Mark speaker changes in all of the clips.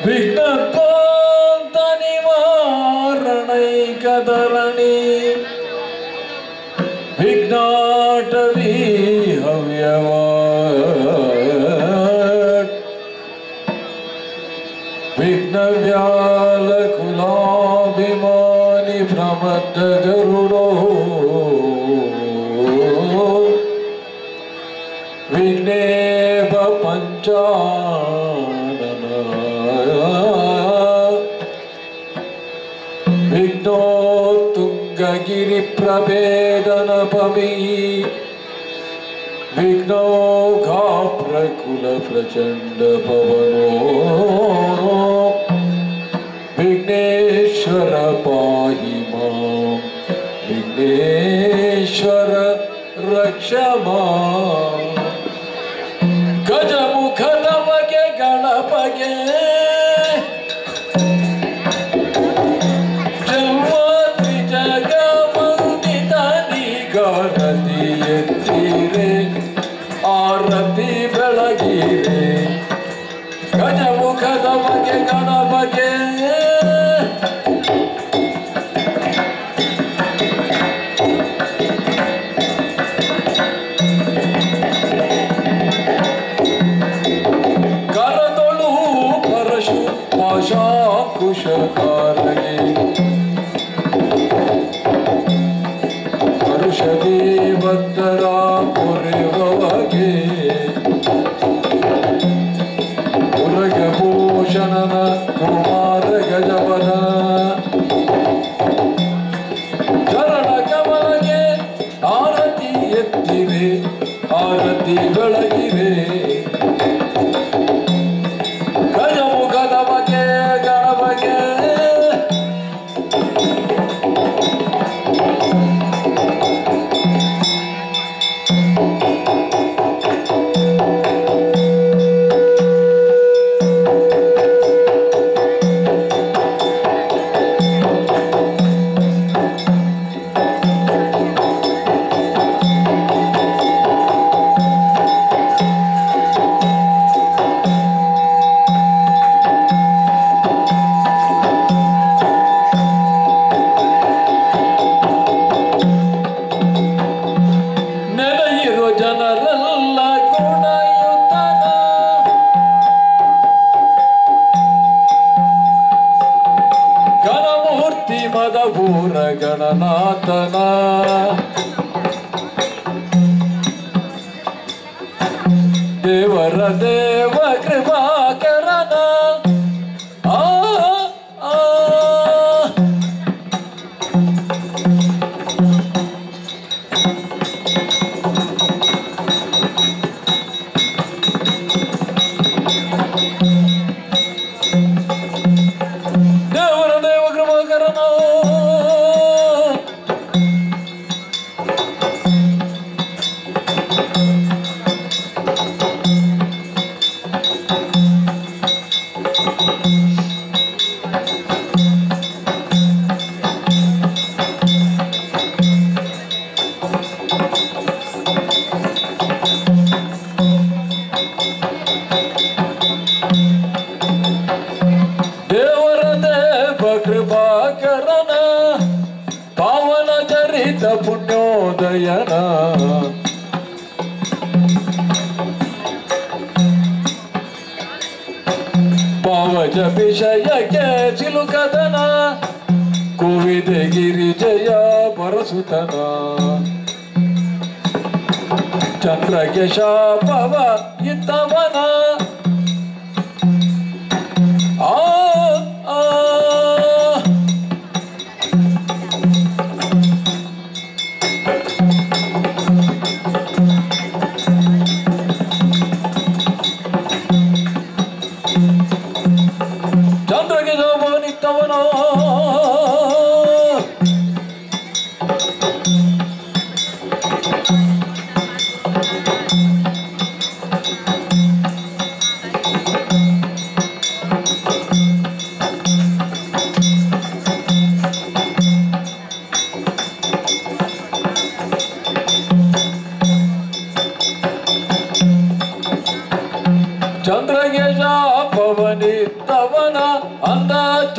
Speaker 1: ವಿಘ್ನಕ್ಕೋಂತ ನಿವಾರಣೈಕದರಣಿ ವಿಘ್ನಾಟವೀ ಹವ್ಯವಾ ವಿಘ್ನವ್ಯಾಲಕುಲಾಭಿಮಾನಿ ಪ್ರಮತ್ತ ಗರುಡೋ ವಿಘ್ನೇಶ ಪಂಚಾನನ ವಿಘ್ನೋತ್ತುಂಗಗಿರಿ ಪ್ರಭೇದನ ಪವಿ ವಿಘ್ನೌಘಾ ಪ್ರಕುಲ ಪ್ರಚಂಡ ಪವನೋ ವಿಘ್ನೇಶ್ವರ ಪಾಹಿ ಮಾಂ ವಿಘ್ನೇಶ್ವರ ರಕ್ಷ ಮಾಂ ಗಜಮುಖದ ಬಗೆ ಗಣಪಗೆ ಜನ್ಮಾದ್ರಿ ಜಗ ವಂದಿತ ನಿಗನದಿ ಎತ್ತೀರೆ ಆರತಿ ಬೆಳಗಿರೆ ಗಜಮುಖದ ಬಗೆ ಗಣಪಗೆ ಕುಶಕಾರಗೆ ಹರುಷದಿ ಭಕ್ತರ ಪೊರೆವಗೆ ಉರಗಭೂಷಣನ ಕುಮಾರ ಗಜವನ ಚರಣ ಕಮಲಗೆ ಆರತಿ ಎತ್ತಿವೆ ಆರತಿ ಬೆಳಗಿವೆ ಗಜಮುಖದ ಬಗೆ ಗಣಪಗೆ ಮದಭೂರ ಗಣನಾಥನ ದೇವರ ದೇವ ಕೃಪಾಕರನ ಕೃಪಾಕರನ ಪಾವನ ಚರಿತ ಪುಣ್ಯೋದಯನ ಪಾವಜ ವಿಷಯಕ್ಕೆ ಚಿಲುಕದನ ಕೋವಿದೆ ಗಿರಿಜಯ ಪರಸುತನ ಚಂದ್ರಗೆ ಶಾಪವ ಇತ್ತವನ ಚಂದ್ರಗೆ ಶಾಪವನಿತ್ತವನ ಚಂದ್ರಗೆ ಶಾಪವನಿತ್ತವನ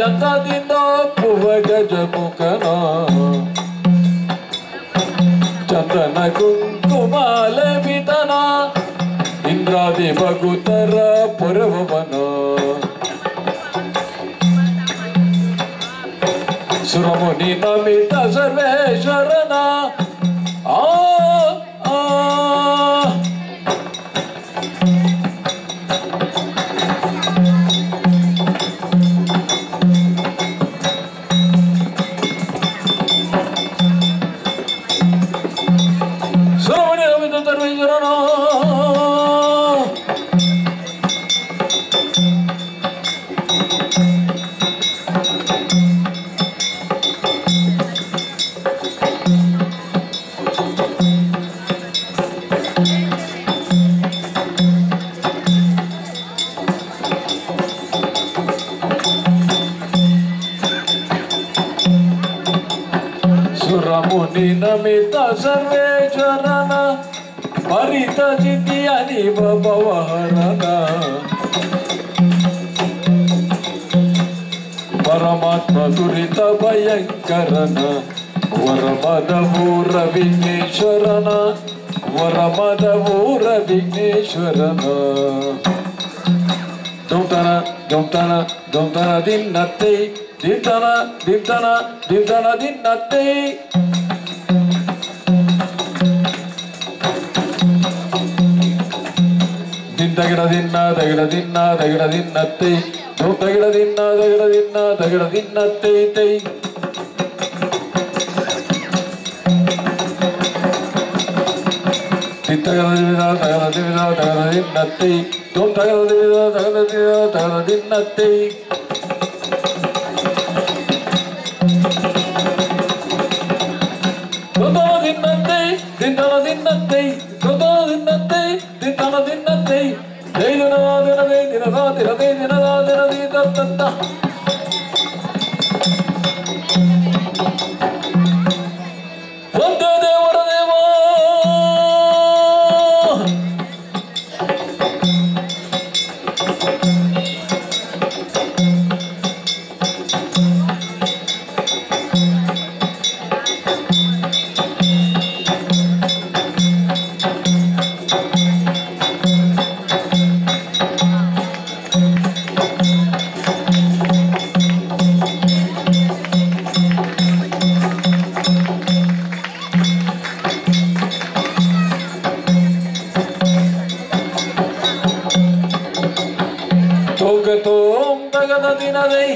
Speaker 1: ಚಂದದಿಂದ ಒಪ್ಪುವ ಗಜಮುಖನ ಚಂದನ ಕುಂಕುಮ ಲೇಪಿತನ ಇಂದ್ರಾದಿ ಭಗುತರ ಪೊರವನ ಸುರಮುನಿ ನಮಿತ ಸರ್ವೇಶ್ವರನ ಸುರಮುನಿ ನಮಿತ ಸರ್ವೇಶ್ವರನ ಸುರಮುನಿ ನಮಿತ ಸರ್ವೇಶ್ವರನ ಪರಿತ ಚಿತಿ ಅನಿವ ಭವಹರನ ಪರಮಾತ್ಮ ದುರಿತ ಭಯಂಕರನ ವರಮದವೂರ ವಿಘ್ನೇಶ್ವರನ ವರಮದವೂರ ವಿಘ್ನೇಶ್ವರನ ದುಮ್ತನ ದುಮ್ತನ ದುಮ್ತನ ದಿನ್ನತ್ತೈ ದಿಂತನ ದಿಂತನ ದಿಂತನ ದಿನ್ನತ್ತೈ ದಿಂತಗಿಡ ದಿನ್ನ ತಗಿಡ ದಿನ್ನ ತಗಿಡ ದಿನ್ನತ್ತೈ ದುಮ್ತಗಿಡ ದಿನ್ನ ತಗಿಡ ದಿನ್ನ ತಗಿಡ ದಿನ್ನತ್ತೈ ತೈ ದಿಂತಗಿಡ ದಿನ ತಗಡ ದಿನ ತಗಡ ದಿನ್ನತ್ತೈ ದುಮ್ತಗಿಡ ದಿನ ತಗಡ ದಿನ ತಗಡ ದಿನ್ನತ್ತೈ ದಿನ್ನತ್ತೈ ದಿನ್ನತ್ತೈ ದಿನ್ನನ ದಿನ್ನತ್ತೈ ಜೈ ದಿನವಾದಿನದೇ ದಿನದಾದಿನದೇ ದಿನದಾದಿನದಿ ದತ್ತ ಒಂದೇ ದೇವರ ದೇವ ತೋಂ ತಗದ ದಿನದೈ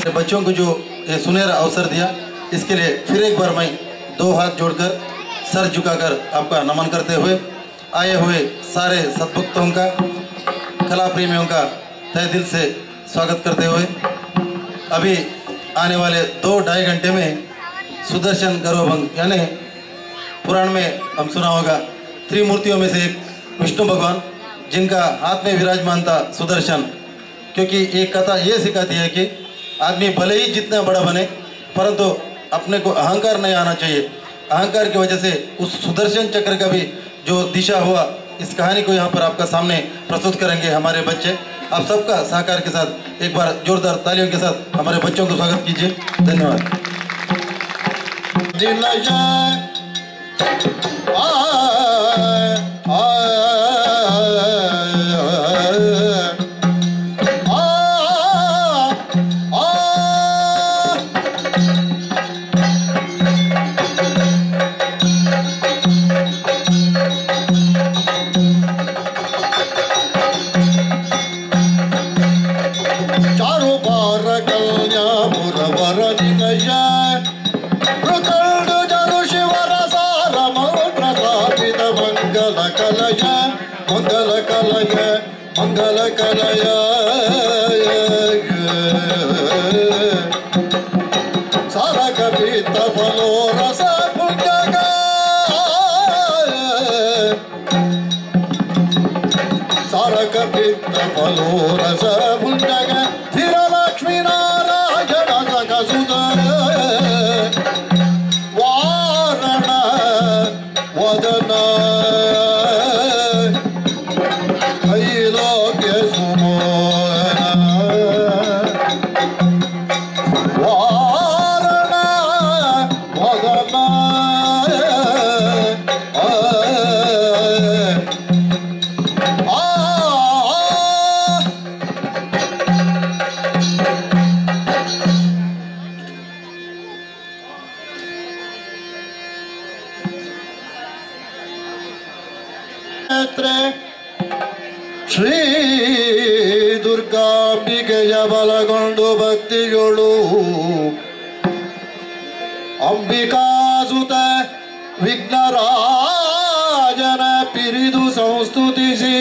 Speaker 2: से बच्चों को जो ये सुनहरा अवसर दिया इसके लिए फिर एक बार मैं दो हाथ जोड़कर सर झुकाकर आपका नमन करते हुए आए हुए सारे सद्भक्तों का कला प्रेमियों का तहे दिल से स्वागत करते हुए अभी आने वाले 2-2.5 घंटे में सुदर्शन गर्वभंग यानी पुराण में हम सुना होगा त्रिमूर्तियों में से एक विष्णु भगवान जिनका हाथ में विराजमान था सुदर्शन क्योंकि एक कथा ये सिखाती है कि आदमी भले ही जितना बड़ा बने परंतु अपने को अहंकार नहीं आना चाहिए। अहंकार की वजह से उस सुदर्शन चक्र का भी जो दिशा हुआ इस कहानी को यहाँ पर आपका सामने प्रस्तुत करेंगे हमारे बच्चे। आप सबका सहकार के साथ एक बार जोरदार तालियों के साथ हमारे बच्चों को स्वागत कीजिए। धन्यवाद। मंगल कलय सारा कपित फलो रस पुण्यग सारा कपित फलो रस पुण्यग धीर लक्ष्मी नारायण सुंदर
Speaker 3: ಗಾಯತ್ರೆ ಶ್ರೀ ದುರ್ಗಾಂಬಿಕೆಯ ಬಲಗೊಂಡು ಭಕ್ತಿಗಳು ಅಂಬಿಕಾಸುತ ವಿಘ್ನರಾಜನ ಪಿರಿದು ಸಂಸ್ತುತಿಸಿ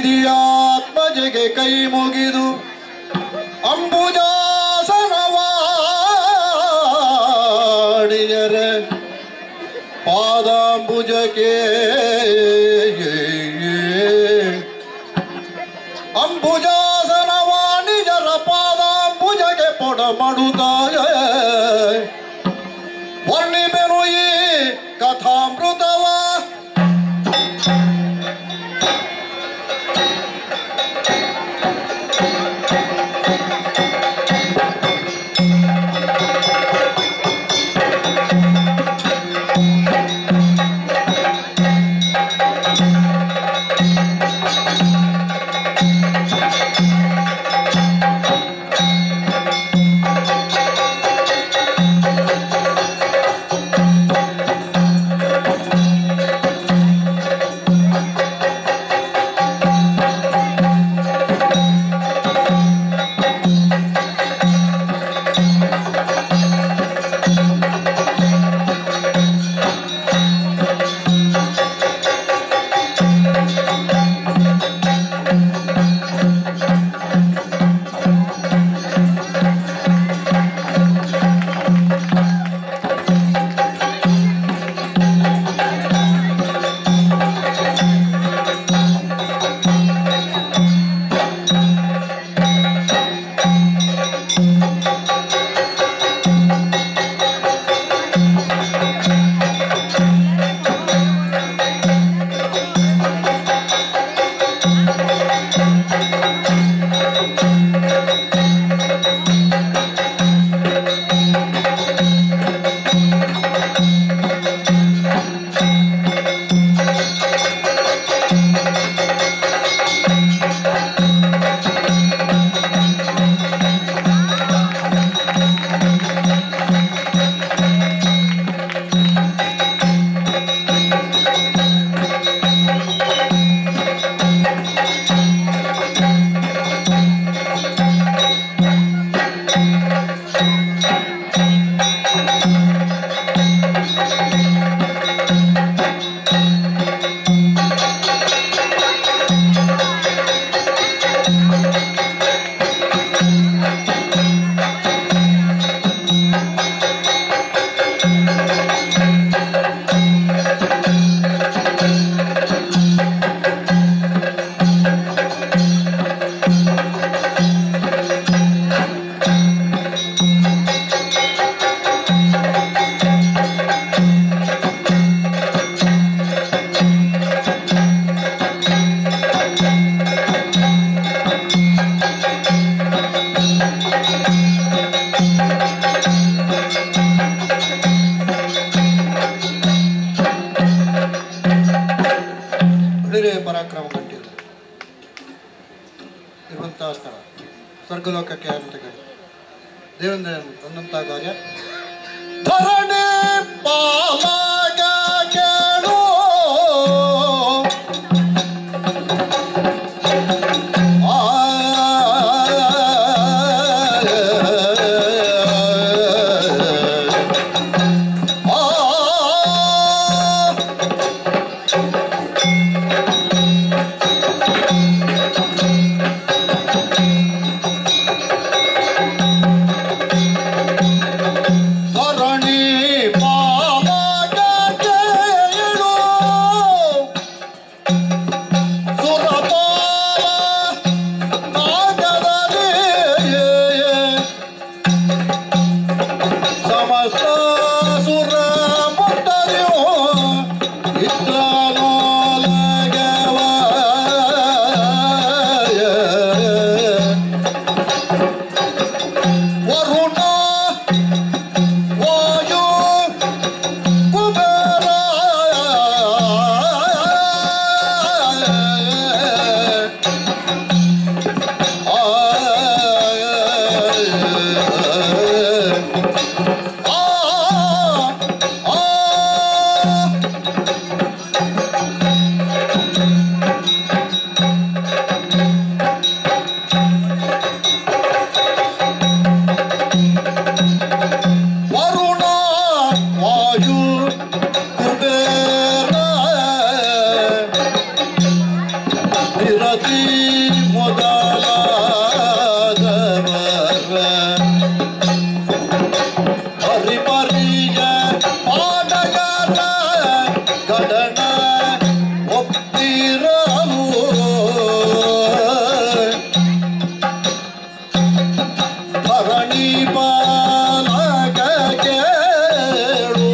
Speaker 3: ಅಂಬುನಿಧಿಯಾತ್ಮಜೆಗೆ ಕೈ ಮುಗಿದು ಅಂಬುಜಾಸನವಾಣಿಯರ ಪಾದಾಂಬುಜಕ್ಕೆ ಅಂಬುಜಾಸನವಾಣಿಯರ ಪಾದಾಂಬುಜಕ್ಕೆ ಪೊಡ ಮಾಡುತ್ತಾಯ ವರ್ಣಿಪೆನು ಈ ಕಥಾಮೃತವ ಪರಾಕ್ರಮ ಗಂಟಿರು ಇರುವಂತಹ ಸ್ಥಳ ಸ್ವರ್ಗಲೋಕಕ್ಕೆ ಅಂತ ಹೇಳಿ ದೇವೇಂದ್ರ ಒಂದಂತಹ ಕಾರ್ಯ ಧರಣಿ ಪಾಲಕ ಕೇಳು ಧರಣಿ ಪಾಲಕ ಮತಿ ಮೊದಲಾದವರ ಹರಿಪರಿಯ ಪಾಡಗರ ಗಡಣ ಒಪ್ಪಿರಲು ಧರಣಿ ಬಾಲಕ ಕೇಳು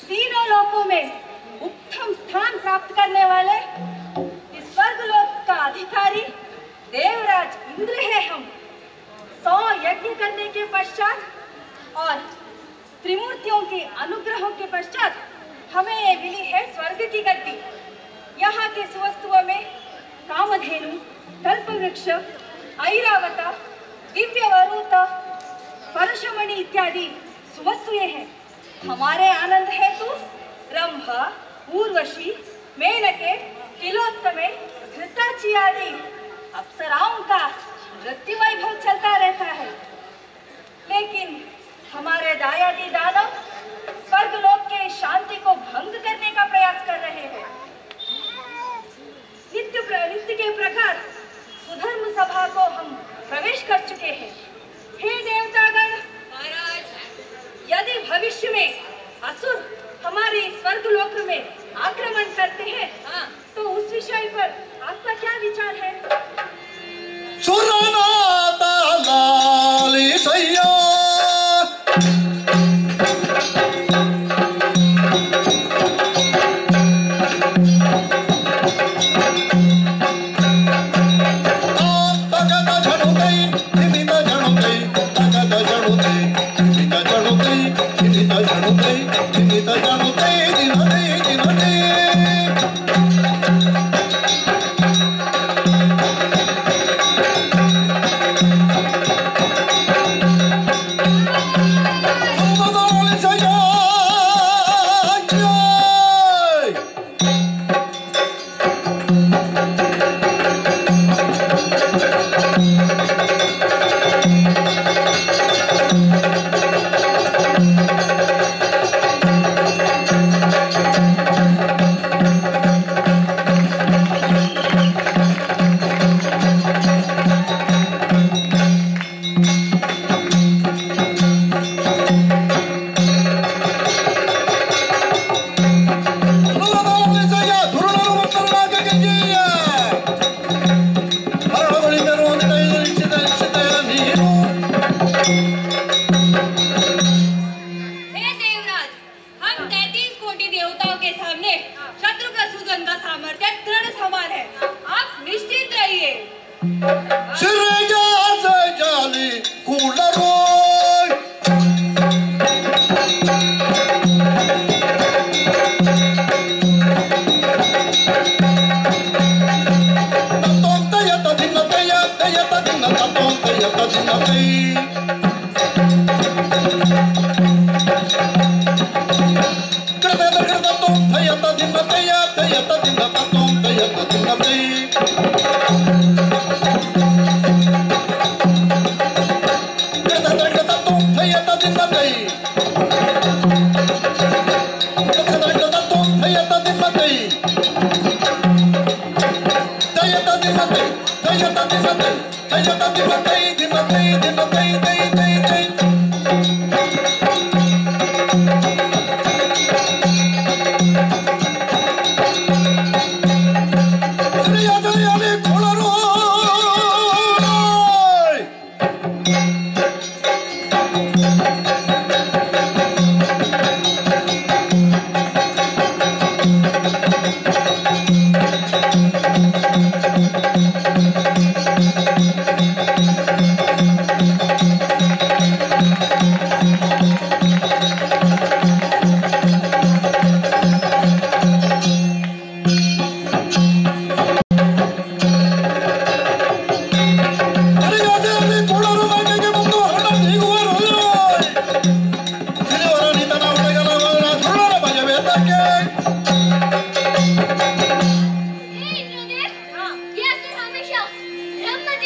Speaker 4: तीनों लोकों में उत्तम स्थान प्राप्त करने वाले इस स्वर्गलोक का अधिकारी देवराज इंद्र है हम। 100 यज्ञ करने के पश्चात और त्रिमूर्तियों के अनुग्रहों के पश्चात हमें ये मिली है स्वर्ग की गद्दी। यहाँ के सुवस्तुओं में कामधेनु, कल्पवृक्ष, ऐरावता, दिव्य वरुत, परशमणि इत्यादि सुवस्तुएं हैं। हमारे आनंद हेतु रंभा, उर्वशी, मेनके, तिलोत्तमे, घृताची आदि अप्सराओं का नृत्य वैभव चलता रहता है। लेकिन हमारे दायादी दानव स्वर्गलोक के शांति को भंग करने का प्रयास कर रहे हैं। नित्य के प्रकार सुधर्म सभा को हम प्रवेश कर चुके हैं। हे देवतागण महाराज, यदि भविष्य में असुर हमारे स्वर्गलोक में आक्रमण करते हैं तो उस विषय पर आपका क्या विचार है?
Speaker 3: सुरनाथ लालिसैया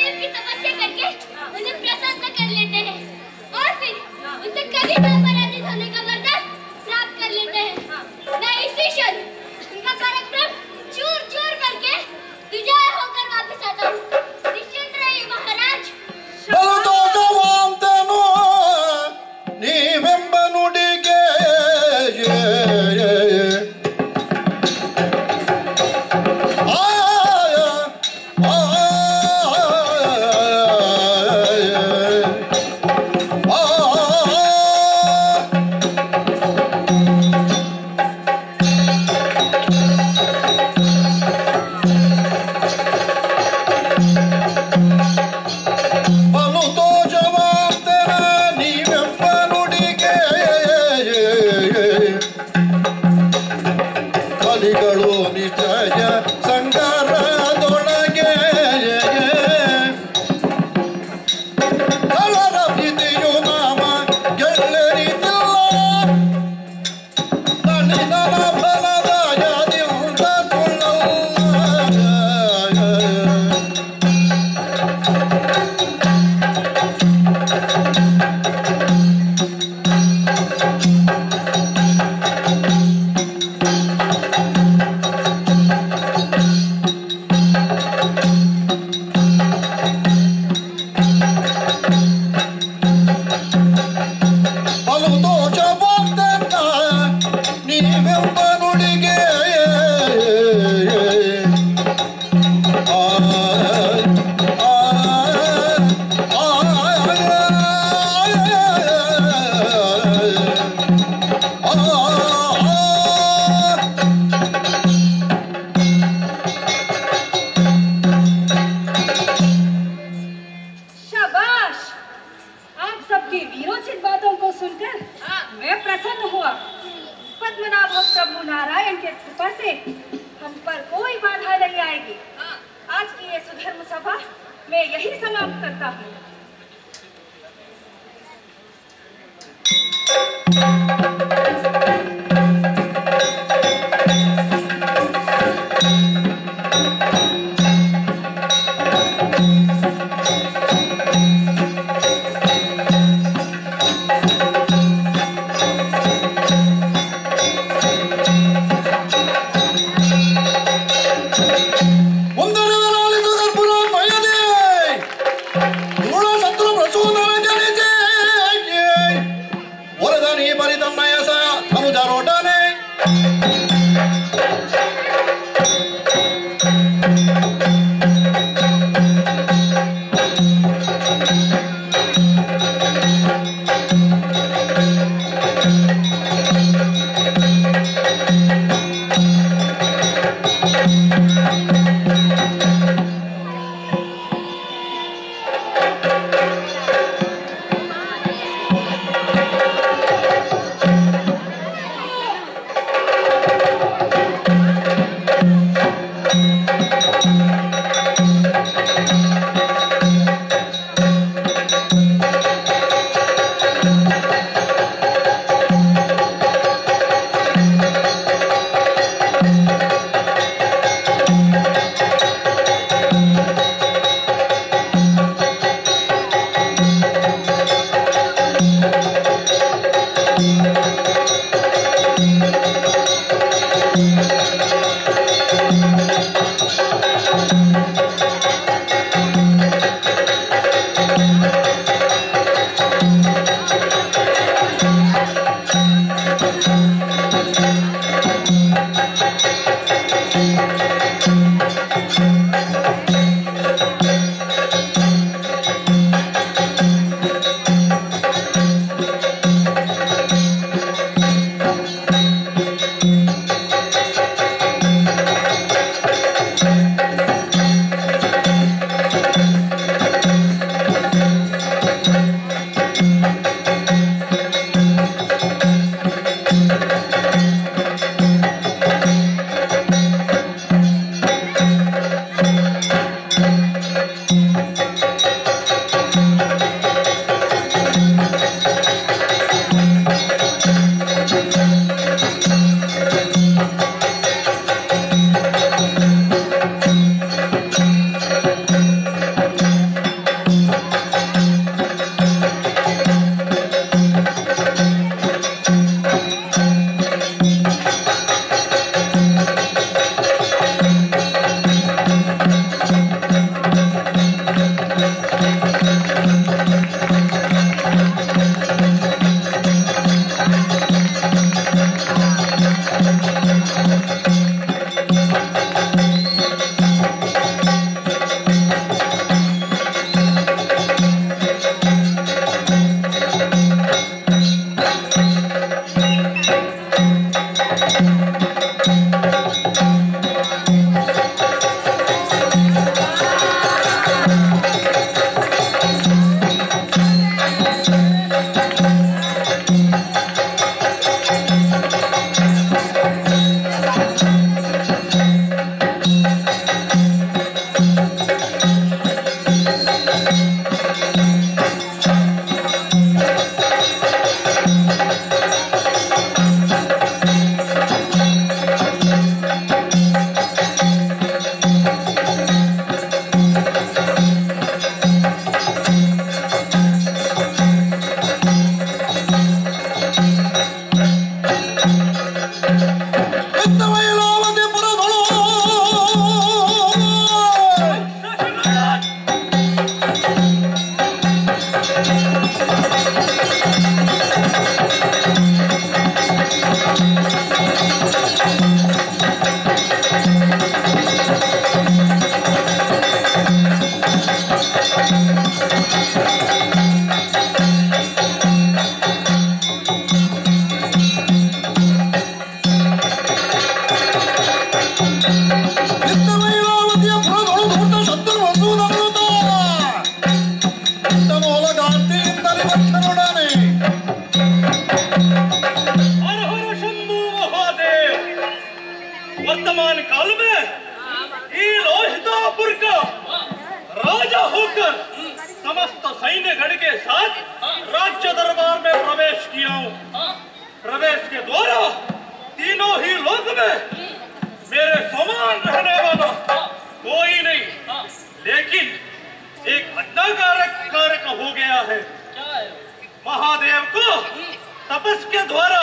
Speaker 5: महादेव की तपस्या करके उन्हें प्रसन्न कर लेते हैं और फिर उनसे कभी ना पराजित होने का वरदान प्राप्त कर लेते हैं। मैं इसी क्षण उनका पराक्रम चूर चूर करके विजय होकर वापस आता हूँ। निश्चिंत रहिए महाराज।
Speaker 3: ಬಲದೋಜವಾಂತನು ನೀವೆಂಬ ನುಡಿಗೆ ಕಲಿಗಳು ನಿಜಯ ಸಂಗರದೊಳಗೆ ಕಳರ ಭೀತಿಯು ನಾಮ ಗೆಲ್ಲರಿತಿಲ್ಲ ತಣಿದನ ಫಲದಾಯದಿಂದ ಸುಳ್ಳಲ್ಲ. ನೀವೆಂಬ ನುಡಿಗೆ
Speaker 4: शाबाश। आप सबकी वीरोचित बातों को सुनकर मैं प्रसन्न हुआ। पद्मनाभ प्रभु नारायण के कृपा से हम पर कोई बाधा नहीं आएगी। आज की ये सुधर्म सभा मैं यही समाप्त करता हूँ।
Speaker 3: ವರದಾನಿ ಬರಿದಮ್ಮಯ
Speaker 6: के साथ राज्य दरबार में प्रवेश किया हूँ। प्रवेश के द्वारा तीनों ही लोक में मेरे समान रहने वाला कोई नहीं, लेकिन एक घटनाकारक कार्य हो गया है। महादेव को तपस के द्वारा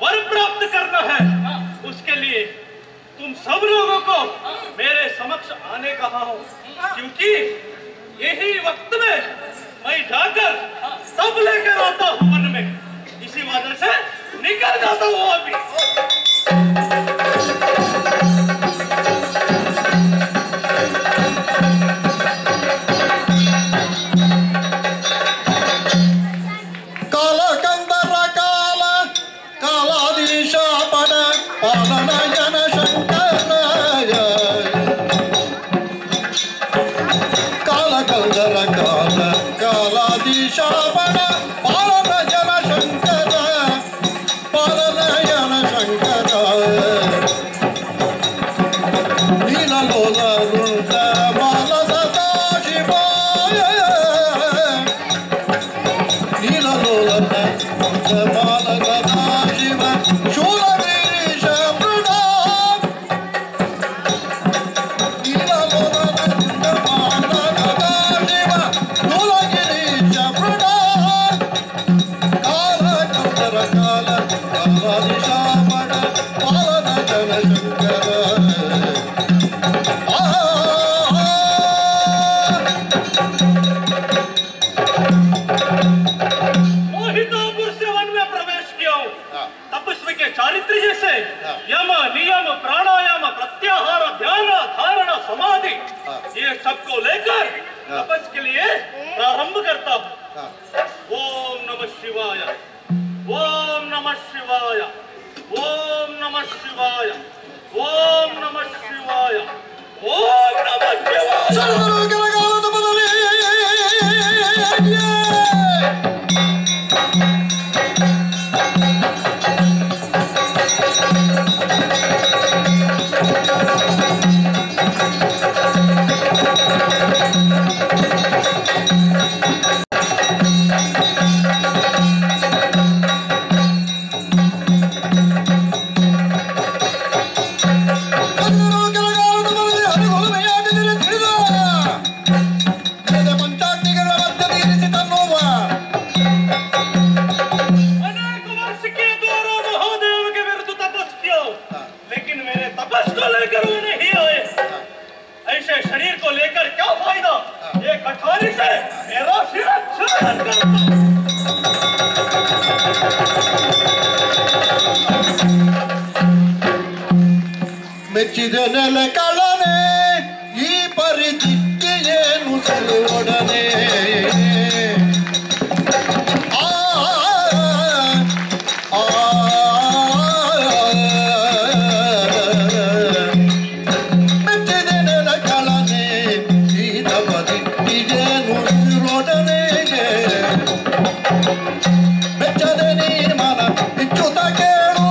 Speaker 6: वर प्राप्त करना है। उसके लिए तुम सब लोगों को मेरे समक्ष आने कहा हूँ, क्योंकि यही वक्त में मैं जाकर सब लेकर आता हूँ वन में। इसी वजह से निकल जाता हूँ अभी। सबको लेकर तपस के लिए प्रारंभ करता हूँ। ओम नमः शिवाय, ओम नमः शिवाय, ओम नमः शिवाय, ओम नमः शिवाय, ओम नमः शिवाय।
Speaker 3: ಮೆಚ್ಚಿದನೆಲೆ ಕಳನೆ ಈ ಪರಿಚಿತ್ತಿಯೇನು ಸಲುವೊಡನೆ ಮೆಚ್ಚಿದನೆಲೆ ಕಳನೆ ಈ ಪರಿಚಿತ್ತಿಯೇನು ಸಲುವೊಡನೆ ಮೆಚ್ಚದೆ ನೀ ಮನ ಇಚ್ಚುತ ಕೇಳು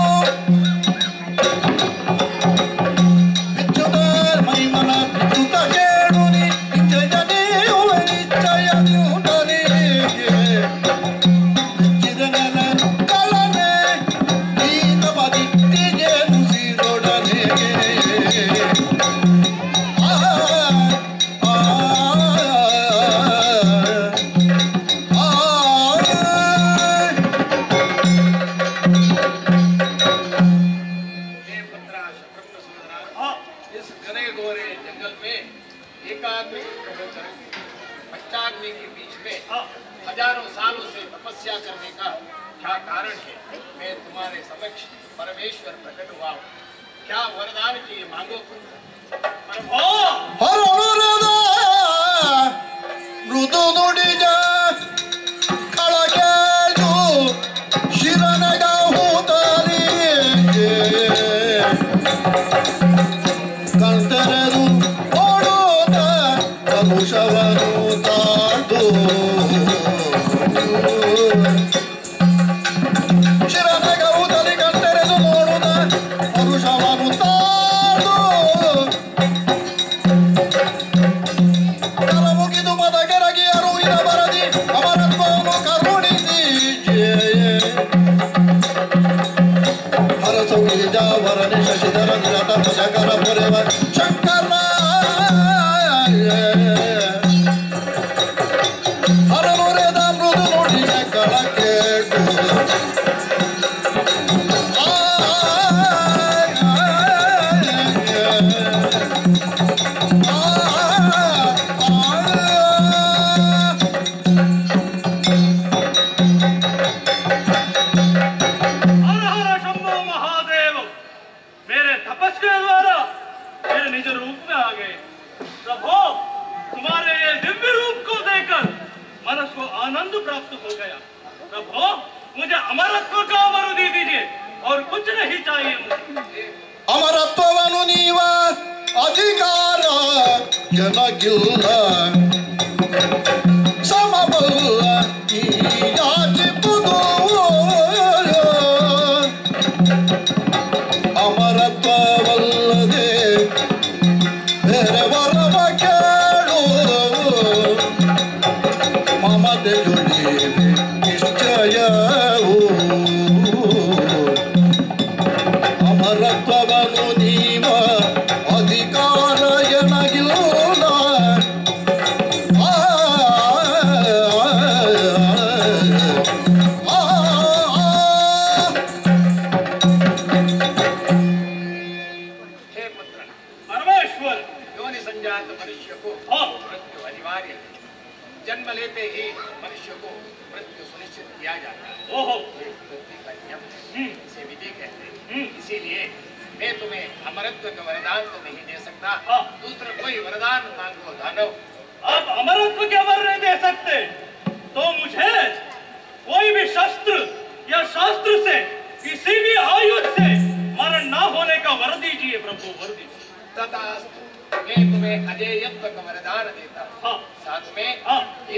Speaker 7: हजारों सालों से तपस्या करने का क्या कारण है? मैं तुम्हारे समक्ष परमेश्वर प्रकट हुआ हूँ। क्या वरदान चाहिए मांगो।
Speaker 3: मृदु नुಡಿಜ ಕಳಕೇಳು ಶಿರನಗ ಹೂತರಿ ಕಲ್ತೆರೆದು ಓಡುತ್ತ ಕಲುಷವನು ತಾಂಡು ಶಿರನಗ ಹೂತರಿ ಕಲ್ತೆರೆದು ನೋಡುತ್ತ ಕಲುಷವನು ತಾಂಡು ಕರ ಮುಗಿದು ಮದ ಕೆರಗಿ ಅರುವಿನ ಬರದಿ
Speaker 6: प्राप्त हो गया। प्रभु मुझे अमरत्व का वर दे दीजिए और कुछ नहीं चाहिए मुझे।
Speaker 3: ಅಮರತ್ವವನ್ನು ನೀವ ಅಧಿಕಾರ ಜನಗಿಲ್ಲ ಸಮಬಲ್ಲ ಈ ಯಾಚಿಪುದು ಅಮರತ್ವವಲ್ಲದೆ ಬೇರೆ ವರವ ಕೇಳು ಮಮತೆ ಜೊತೆ ನಿಶ್ಚಯವು ಅಮರತ್ವವನ್ನು ನೀವ ಅಧಿಕಾರ ಎನಗಿಲ್ಲ
Speaker 7: हे पुत्र,
Speaker 6: परमेश्वर
Speaker 7: योनि संजात मनुष्य को मृत्यु अनिवार्य है। जन्म लेते ही मनुष्य को मृत्यु सुनिश्चित किया जाता है।
Speaker 6: ओहो
Speaker 7: ये पृथ्वी का नियम है, इसे विधि कहते हैं। इसीलिए मैं तुम्हें अमरत्व का वरदान तो नहीं दे सकता, दूसरा कोई वरदान मांगो दानव।
Speaker 6: आप अमरत्व के वर नहीं दे सकते तो मुझे कोई भी शस्त्र या शास्त्र से किसी भी आयुध से मरण ना होने का वर दीजिए प्रभु, वर दीजिए।
Speaker 7: तथास्तु, मैं तुम्हें अजेयत्व का वरदान देता हूँ। साथ में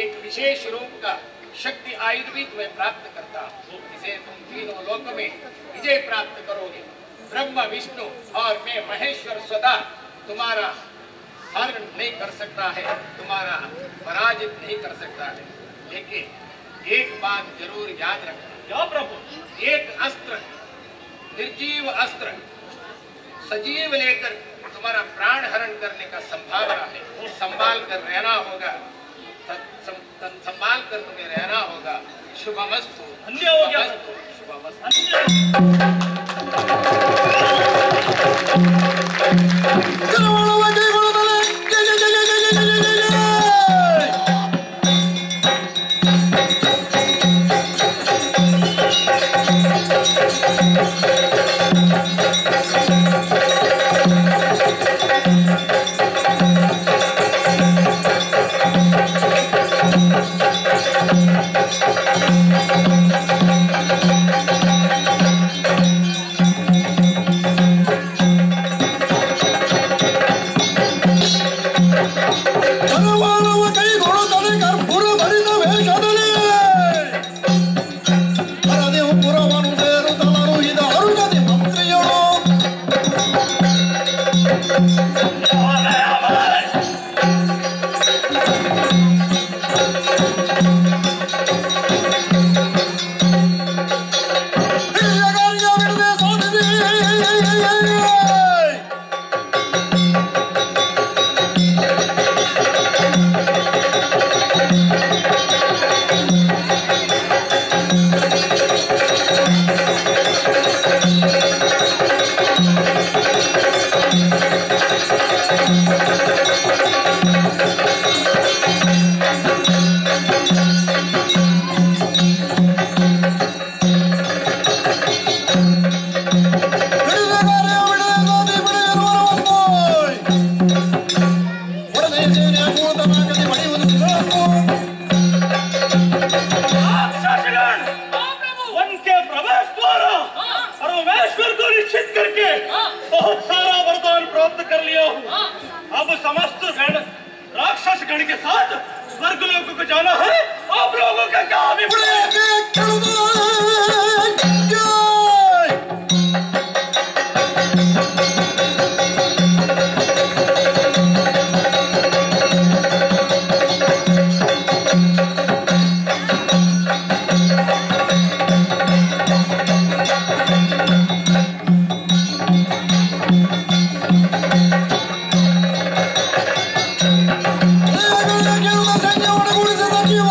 Speaker 7: एक विशेष रूप का शक्ति आयुध भी तुम्हें प्राप्त करता हूँ। इसे तुम तीनों लोक में विजय प्राप्त करोगे। ब्रह्म विष्णु और मैं महेश्वर सदा तुम्हारा हरण नहीं कर सकता है, तुम्हारा पराजित नहीं कर सकता है। लेकिन एक बात जरूर याद रखना।
Speaker 6: क्या प्रभु?
Speaker 7: एक अस्त्र, निर्जीव अस्त्र सजीव लेकर तुम्हारा प्राण हरण करने का संभावना है। संभाल कर रहना होगा, संभाल कर तुम्हें रहना होगा। शुभमस्तु।
Speaker 6: धन्य हो गया।
Speaker 7: शुभमस्तु।
Speaker 3: ಸಚಿವ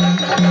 Speaker 3: Hey!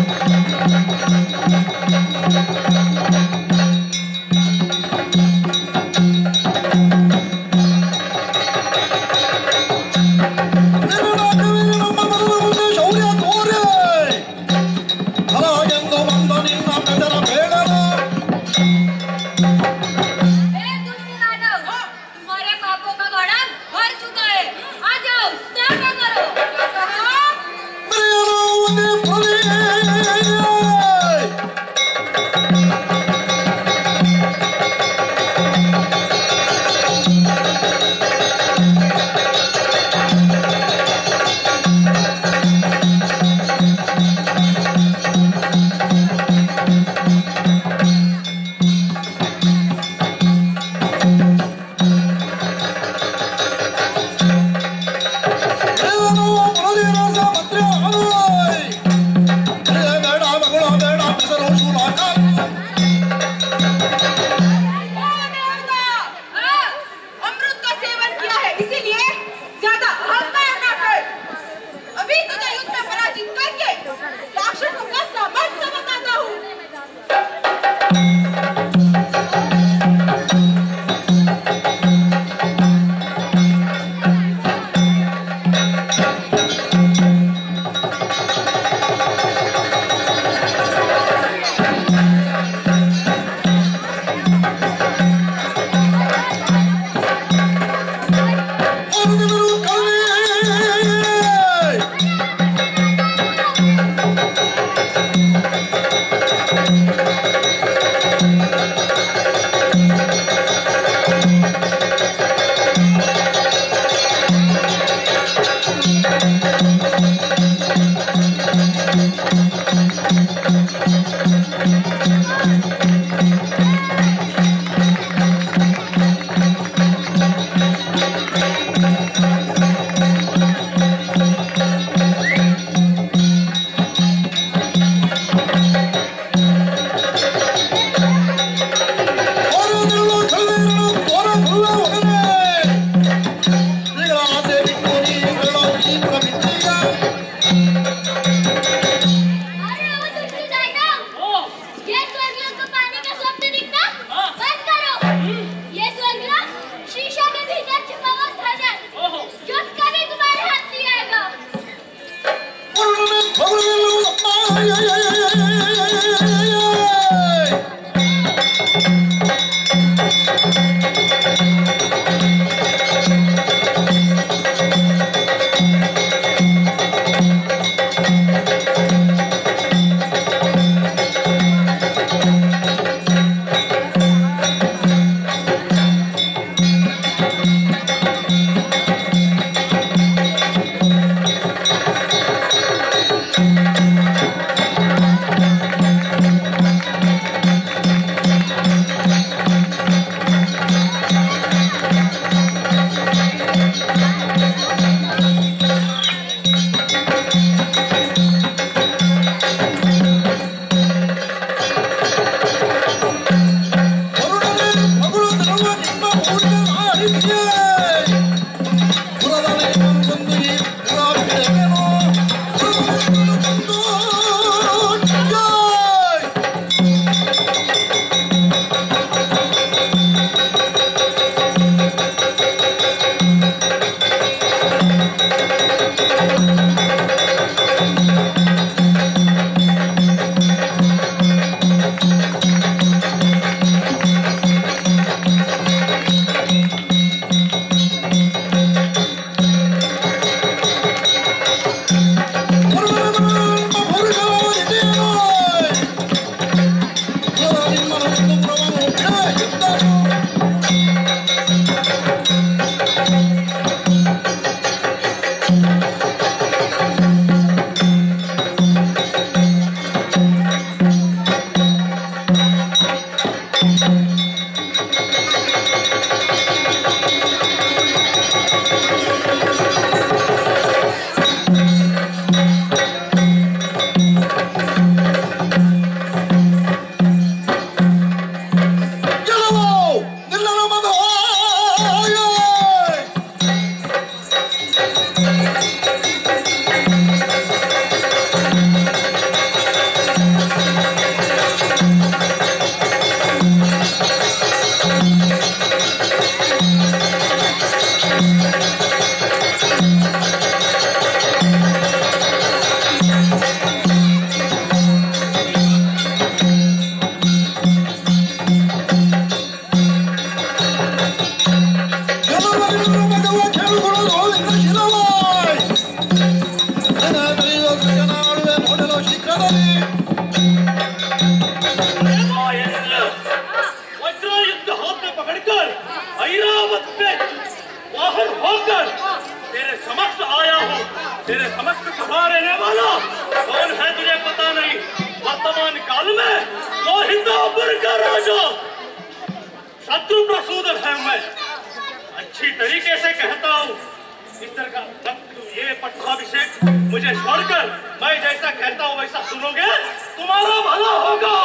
Speaker 6: मुझे छोड़कर मैं जैसा कहता हूँ वैसा सुनोगे, तुम्हारा भला होगा।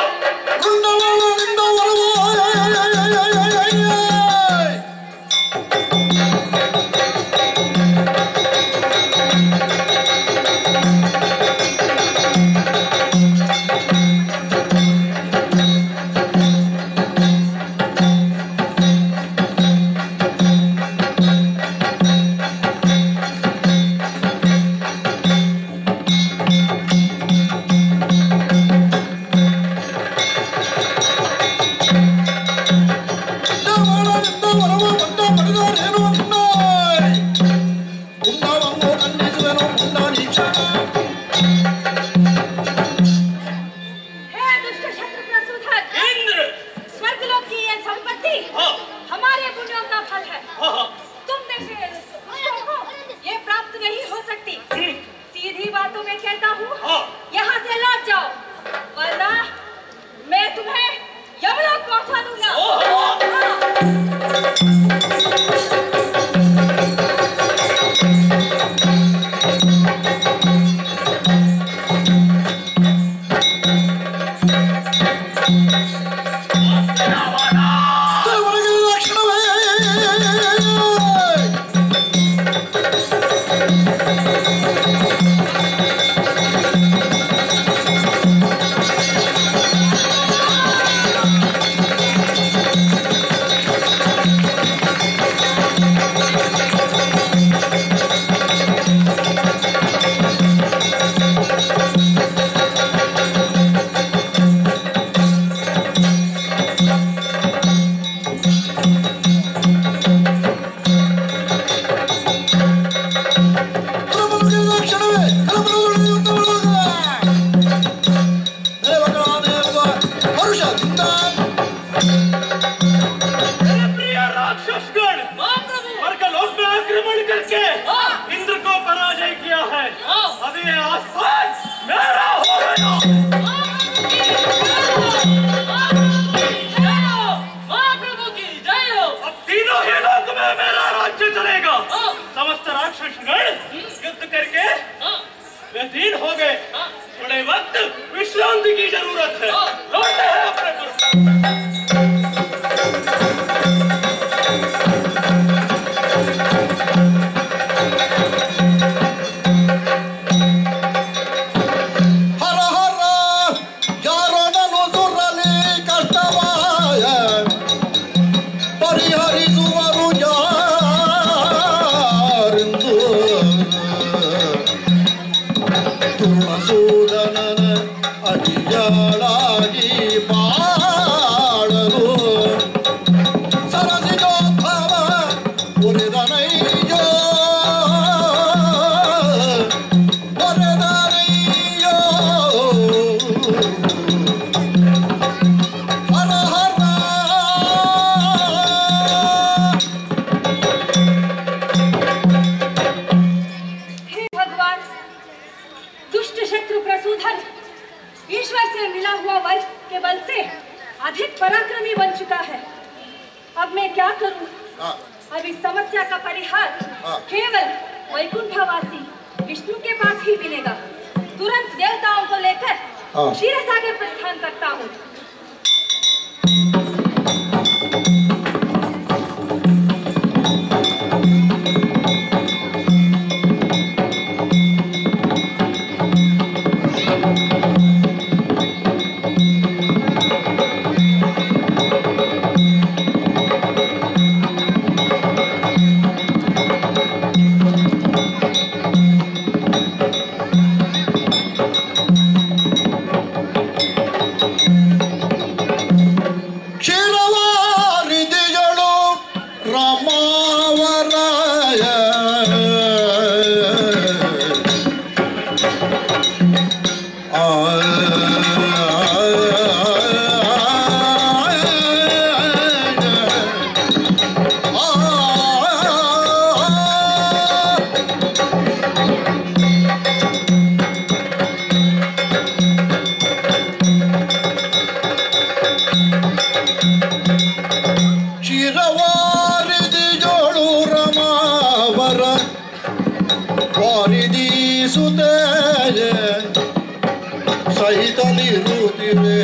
Speaker 3: ಸೈತಲಿರುತ್ತಿರೆ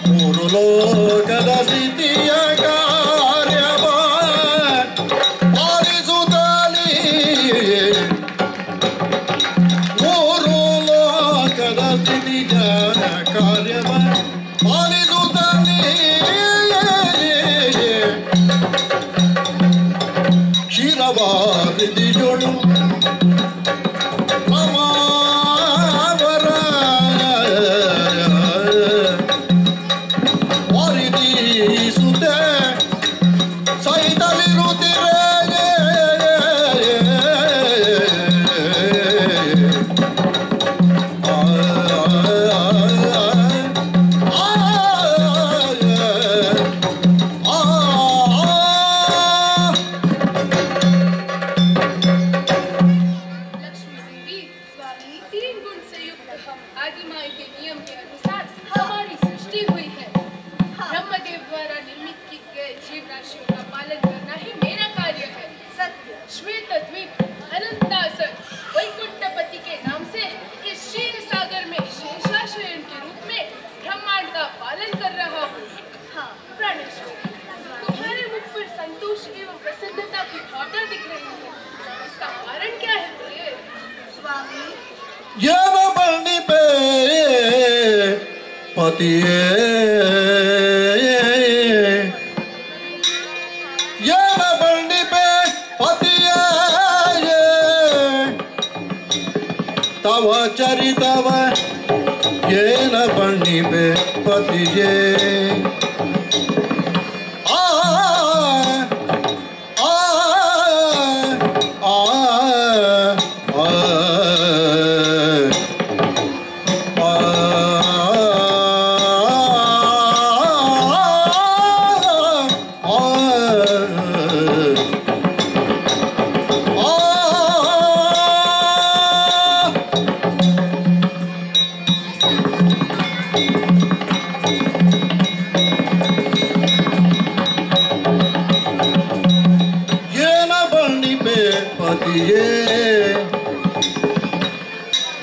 Speaker 3: ಮೂರು ಲೋಕದ ಸ್ಥಿತಿಯ ಕಾರ್ಯವ ಪಾಲಿಸುತ್ತಲೀ ಮೂರು ಲೋಕದ ಸ್ಥಿತಿಯ ಕಾರ್ಯವ ಪಾಲಿಸುತ್ತಲೀ ಕ್ಷೀರವಾರಿದಿಯೊಳು तव चरितव येन बण्णिबे पतिये आ आ आ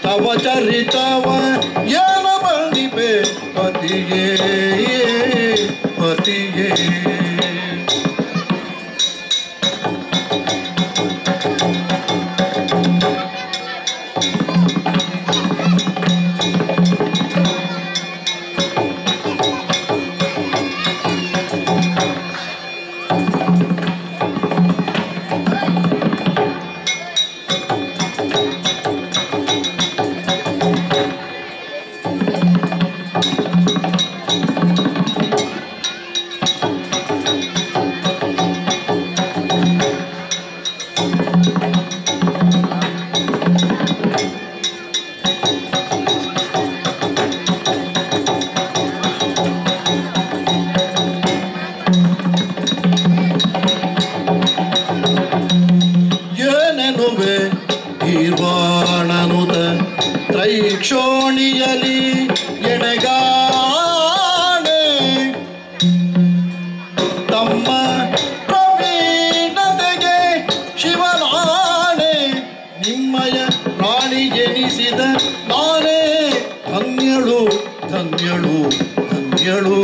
Speaker 3: तव चरितव येन बण्णिबे पतिये पतिये त्रैक्षोणियली ಎಣೆಗಾಣೆ ತಮ್ಮ ಪ್ರವೀಣತೆಗೆ ಶಿವನಾಣೆ ನಿಮ್ಮಯ ಪ್ರಾಣಿ ಎನಿಸಿದ ನಾನೇ ಧನ್ಯಳು ಧನ್ಯಳು ಧನ್ಯಳು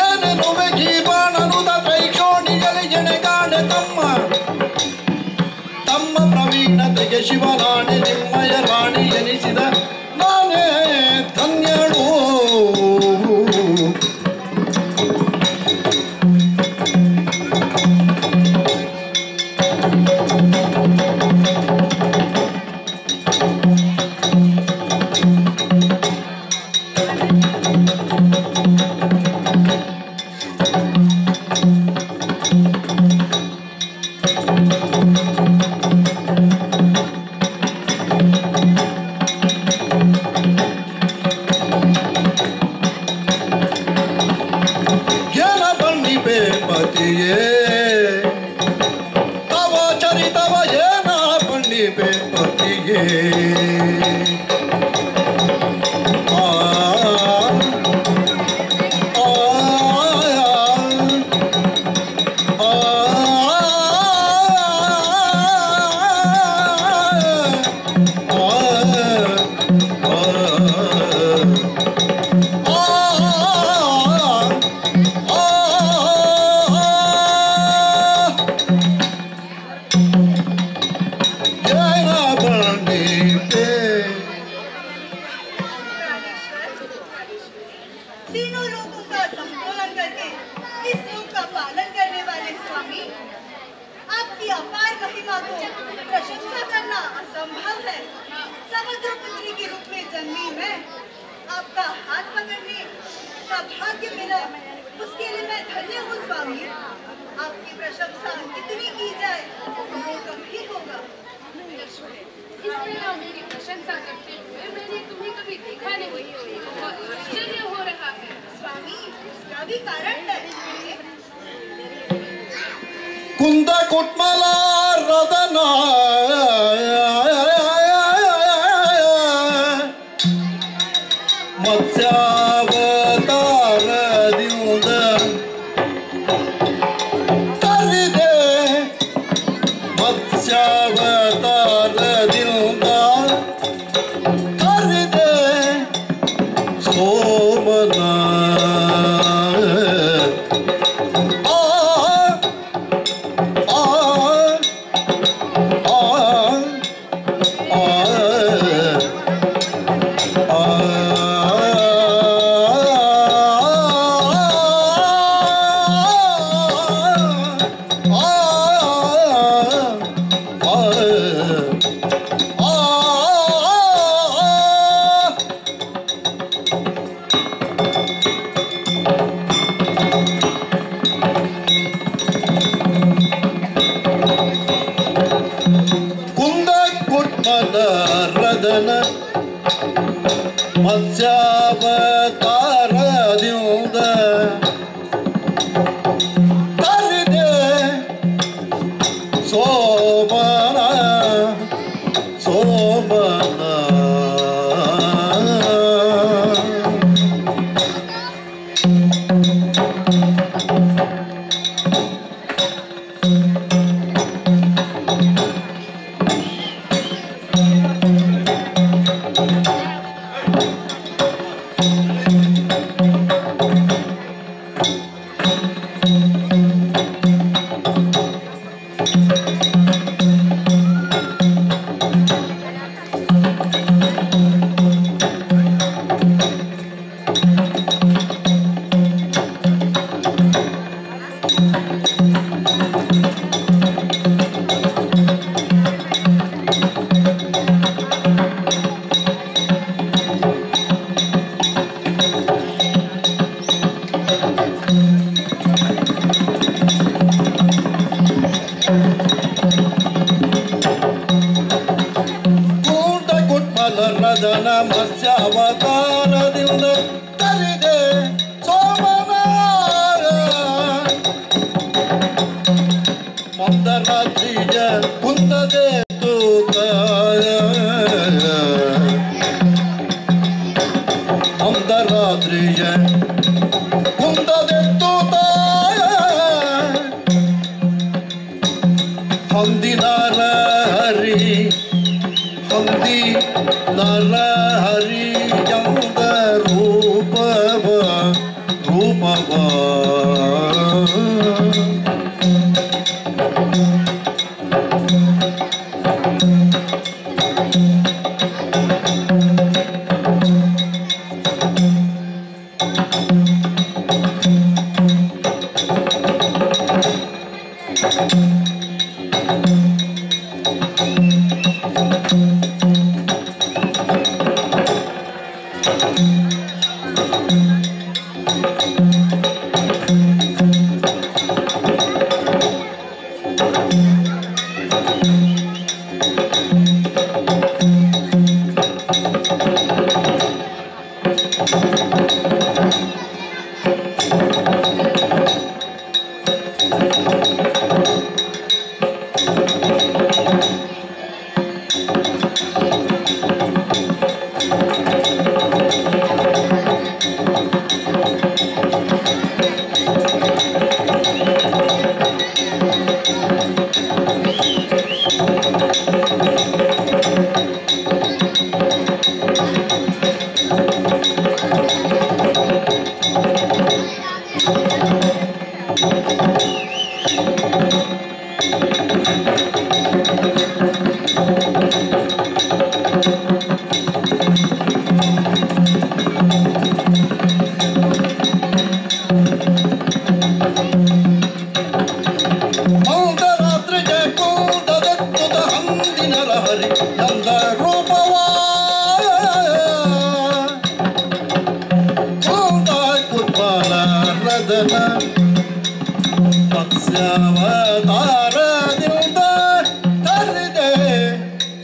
Speaker 3: ಏನೆನುವೆ ಜೀವನನುದ ತ್ರೈಕ್ಷೋಣಿಯಲಿ ಎಣೆಗಾಣೆ ತಮ್ಮ ಪ್ರವೀಣತೆಗೆ ಶಿವನಾಣೆ ನಿಮ್ಮಯ ರಾಣಿ ಎನಿಸಿದ ನಾನೇ ಧನ್ಯಳು तव चरितव येन बण्णिबे पतिये
Speaker 4: संभव है? समुद्र पुत्री के रूप में जन्मी मैं आपका हाथ पकड़ने का भाग्य मिला, उसके लिए मैं धन्य हूँ स्वामी। आपकी प्रशंसा कितनी की जाए वो कम ही होगा।
Speaker 5: इसलिए आप मेरी प्रशंसा करते हुए मैंने तुम्हें कभी देखा नहीं, बहुत आश्चर्य हो रहा है।
Speaker 4: स्वामी, इसका भी कारण है।
Speaker 3: कुंद कुट्मला रदना मत्स्यावतार दिउद तरिदे मत्स्यावतार दिउद तरिदे सोमना मत्स्यावतार दिउद तरिदे सोमना सोमना मत्स्यावतार दिउद तरिदे सोमना मंदरात्रिज कुंददे तूताय मंदरात्रिज कुंददे तूताय हंदिनार हरि हंदी नर हरि जंद रूपव रूपव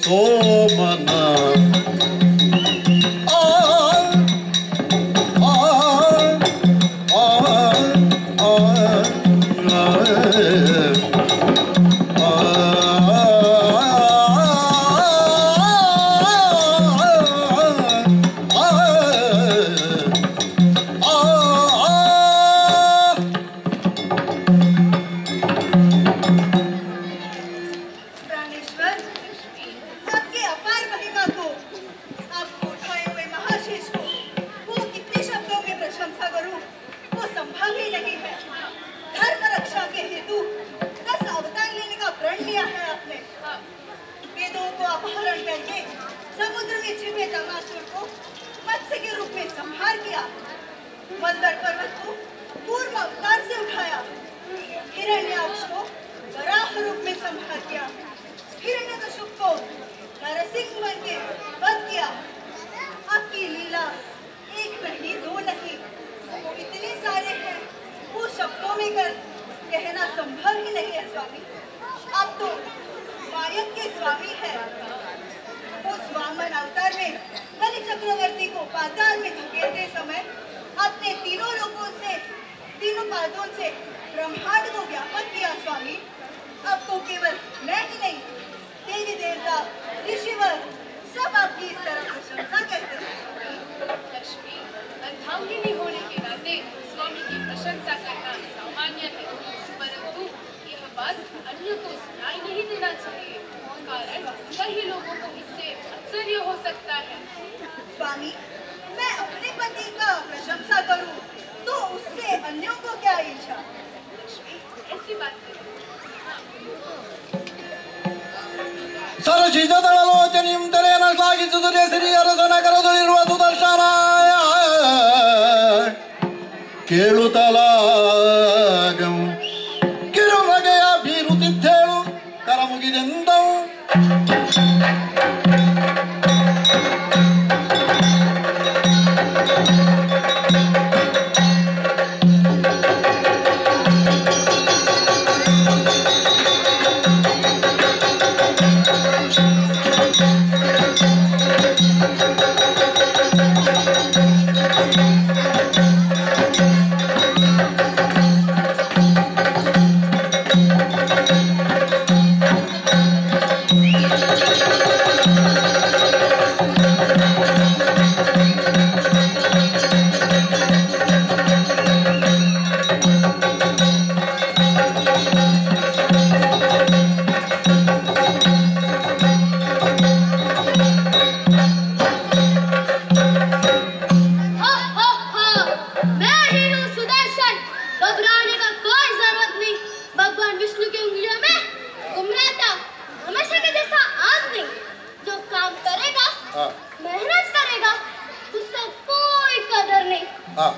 Speaker 3: ಸೋಮನ
Speaker 4: मंदर पर्वत को पूर्व अवतार से उठाया, हिरण्याक्ष को वराह रूप में संहार किया, हिरण्यकशिप को नरसिंह बन के वध किया। आपकी लीला एक नहीं दो नहीं, वो इतने सारे हैं वो शब्दों में कर कहना संभव ही नहीं है स्वामी। आप तो मायक के स्वामी हैं। उस वामन अवतार में बलि चक्रवर्ती को पाताल में धकेलते समय आपने तीनों लोगों से, तीनों पादों से ब्रह्मांड को व्यापक किया स्वामी। आपको केवल मैं ही नहीं, देवी देवता, ऋषिवर सब आपकी इस तरह प्रशंसा करते हैं।
Speaker 8: लक्ष्मी, अर्धांगिनी होने के नाते स्वामी की प्रशंसा करना सामान्य है, परंतु यह बात अन्य को सुनाई नहीं देना चाहिए, कारण कई लोगों को इससे आश्चर्य हो सकता है।
Speaker 4: स्वामी, मैं अपने पति का प्रशंसा करूं तो उससे अन्यों को क्या इच्छा?
Speaker 8: लक्ष्मी, ऐसी बात नहीं।
Speaker 3: सरसिजदलोचनीं तरेण श्लाघिसुतुर्य श्रीहरसनकरदुलिರುವ ಸುದರ್ಶನಾಯ ಕೇಳುತ್ತಲಾಗಂ ಕಿರುನಗೆಯ ಬೀರುತ್ತಿದ್ದೇಳು ಕರಮುಗಿದೆಂದವು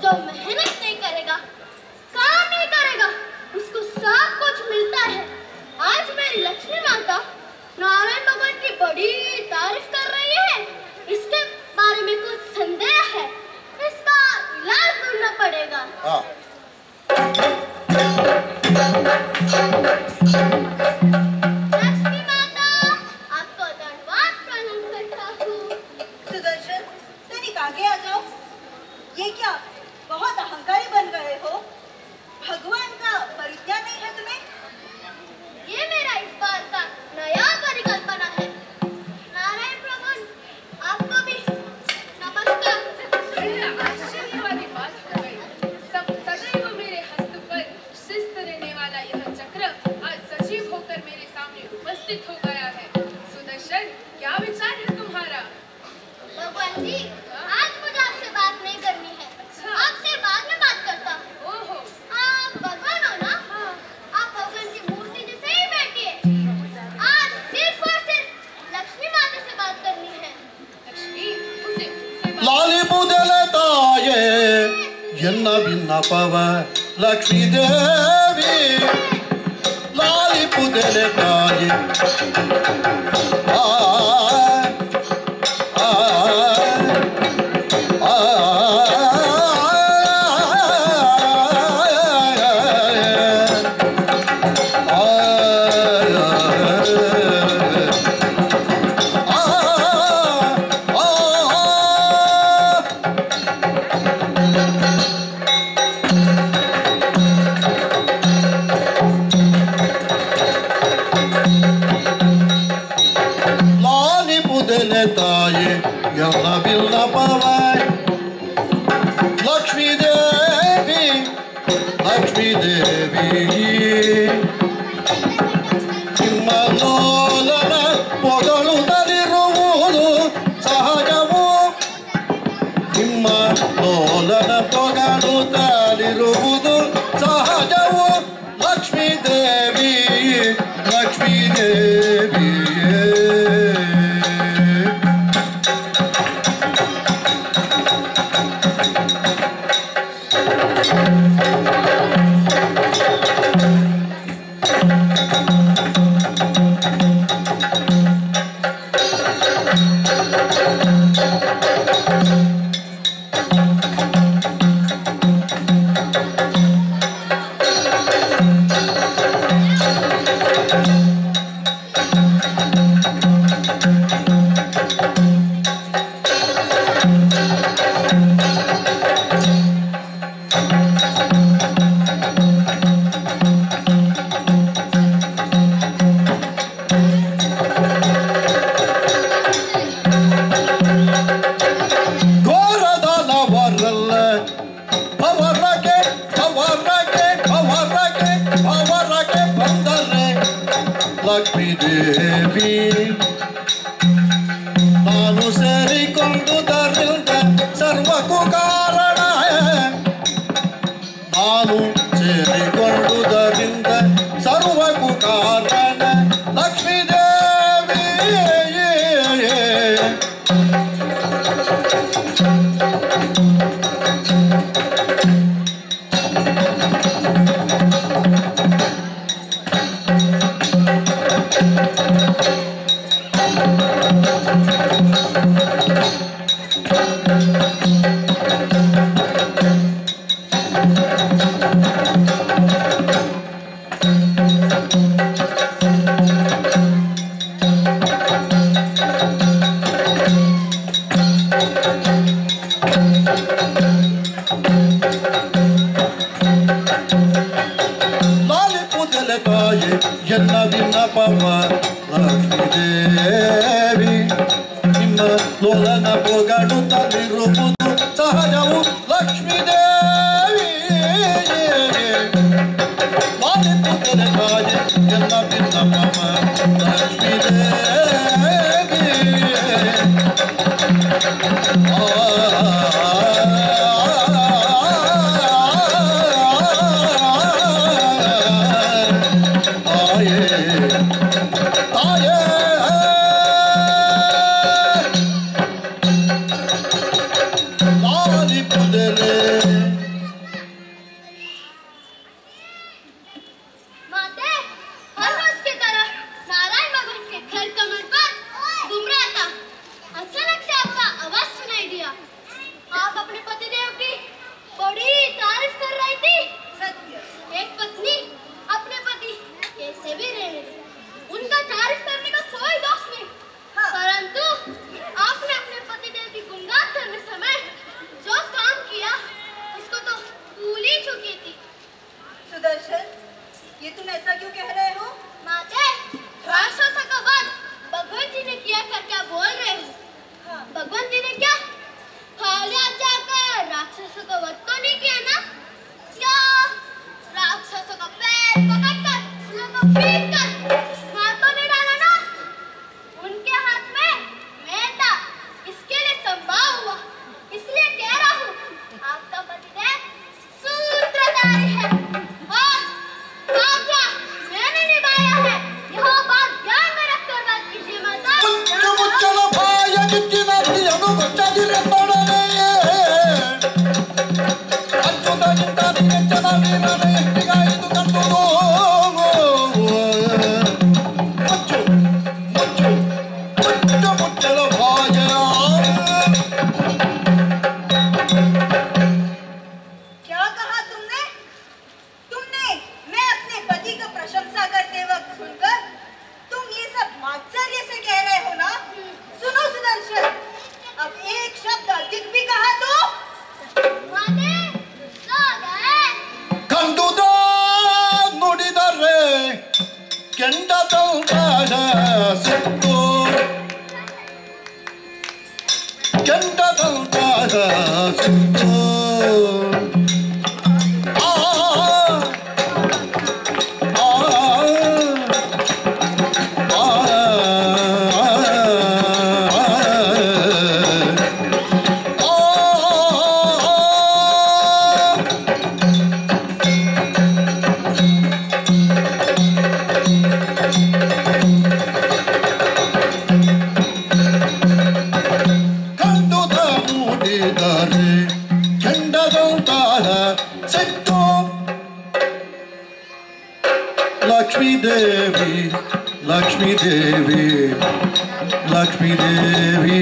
Speaker 5: जो मेहनत नहीं करेगा, काम नहीं करेगा, उसको सब कुछ मिलता है। आज मेरी लक्ष्मी माता नारायण भगवान की बड़ी तारीफ कर रही है, इसके बारे में कुछ संदेह है, इसका इलाज ढूंढना पड़ेगा। लक्ष्मी माता, आपको धन्यवाद प्रणाम करता हूँ।
Speaker 4: सुदर्शन, तनिक आगे आ जाओ। ये क्या बहुत अहंकारी बन गए हो? भगवान का परिज्ञान नहीं है तुम्हें?
Speaker 5: ये मेरा इस बार का नया परिकल्पना है। नारायण भगवान, आपको भी नमस्कार।
Speaker 8: आश्चर्य वाली बात हो गई। सदैव मेरे हस्त पर शिस्त रहने वाला यह चक्र आज सजीव होकर मेरे सामने उपस्थित हो गया है। सुदर्शन, क्या विचार है तुम्हारा?
Speaker 5: भगवान जी, आज मुझे आपसे बात नहीं करनी है, आपसे बाद में बात करता हूँ।
Speaker 8: ओहो,
Speaker 5: आप भगवान हो ना? आप भगवान की मूर्ति जैसे ही बैठिए। आज सिर्फ और सिर्फ लक्ष्मी माता से बात करनी है।
Speaker 8: लक्ष्मी, उसे बात
Speaker 3: ಲಾಲಿಪುದೆಲೆ ತಾಯೇ ಎನ್ನ ಭಿನ್ನಪವ ಲಕ್ಷ್ಮೀ ದೇವಿ ಲಾಲಿಪುದೆಲೆ ತಾಯೇ ತಾಯಿ ಎಲ್ಲ ಬಿಲ್ಲಪವಾಯ್ ಲಕ್ಷ್ಮೀ ದೇವಿ ಲಕ್ಷ್ಮೀ ದೇವಿ ನಿಮ್ಮ ಲೋಲನ ಪೊಗಳುತ್ತಲಿರುವುದು ಸಹಜವು ನಿಮ್ಮ ಲೋಲನ ಪೊಗಳುತ್ತಲಿರುವುದು ಸಹಜವು ಲಕ್ಷ್ಮೀ ದೇವಿ ಲಕ್ಷ್ಮೀ ದೇವಿ ಲಕ್ಷ್ಮೀ ದೇವಿ ನಾನು ಸೇರಿಕೊಂಡುದರಿಂದ ಸರ್ವಕ್ಕೂ ಕಾರಣ ನಾನು ಸೇರಿಕೊಂಡುದರಿಂದ ಸರ್ವಕ್ಕೂ ಕಾರಣ ಲಕ್ಷ್ಮೀ ದೇವಿ ತಾಯಿ ಎಲ್ಲ ವಿನ್ನಪವ ಲಕ್ಷ್ಮೀ ದೇವಿ ನಿಮ್ಮ ಲೋಲನ ಪೊಗಳುತ್ತಲಿರುವುದು ಸಹಜವು ಲಕ್ಷ್ಮೀ ದೇವಿ ಮಾಲಿಪುತ್ತಲೆ ತಾಯಿ ಎಲ್ಲ ವಿನ್ನಪವ ಲಕ್ಷ್ಮೀ ದೇವಿ Lali pudele लक्ष्मी देवी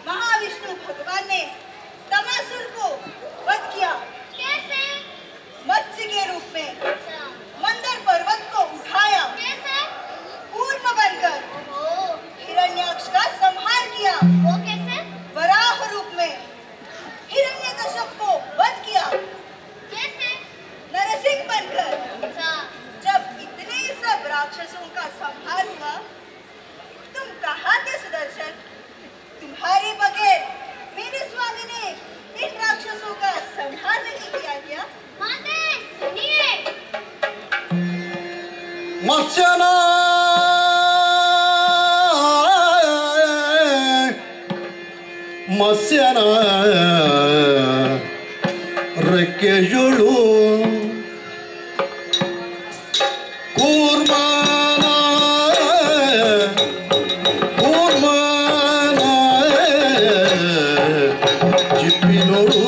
Speaker 9: महाविष्णु
Speaker 4: किया गया?
Speaker 5: माते सुनिए।
Speaker 3: मत्स्यना मत्स्यना ರೆಕ್ಕೆಯೊಳು ಕೂರ್ಮನ ಕೂರ್ಮನ ಚಿಪ್ಪಿನೊಳು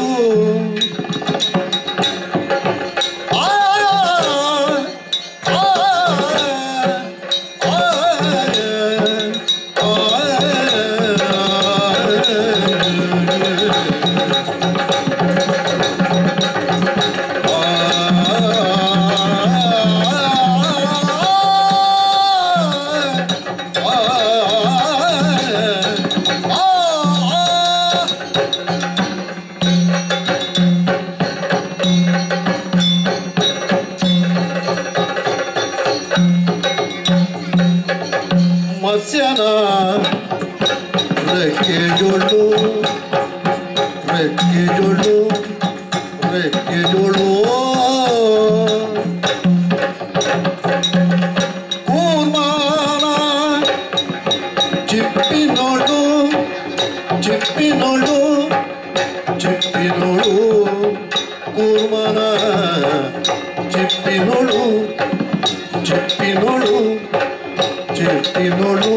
Speaker 3: ಮತ್ಸ್ಯನ ರೆಕ್ಕೆಯೊಳು ರೆಕ್ಕೆಯೊಳು ರೆಕ್ಕೆಯೊಳು ಕೂರ್ಮನ ಚಿಪ್ಪಿನೊಳು ಚಿಪ್ಪಿನೊಳು ಚಿಪ್ಪಿನೊಳು ಕೂರ್ಮನ ಚಿಪ್ಪಿನೊಳು ಚಿಪ್ಪಿನೊಳು ಚಿಪ್ಪಿನೊಳು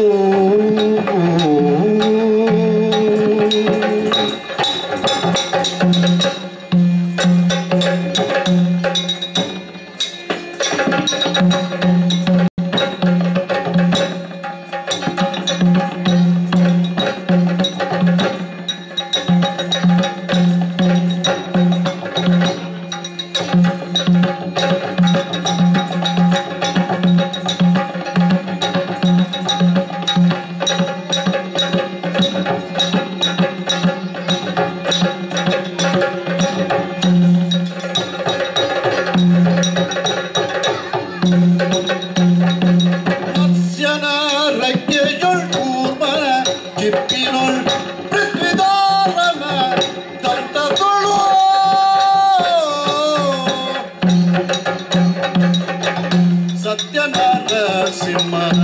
Speaker 3: ಸತ್ಯನಾರಸಿಂಹನ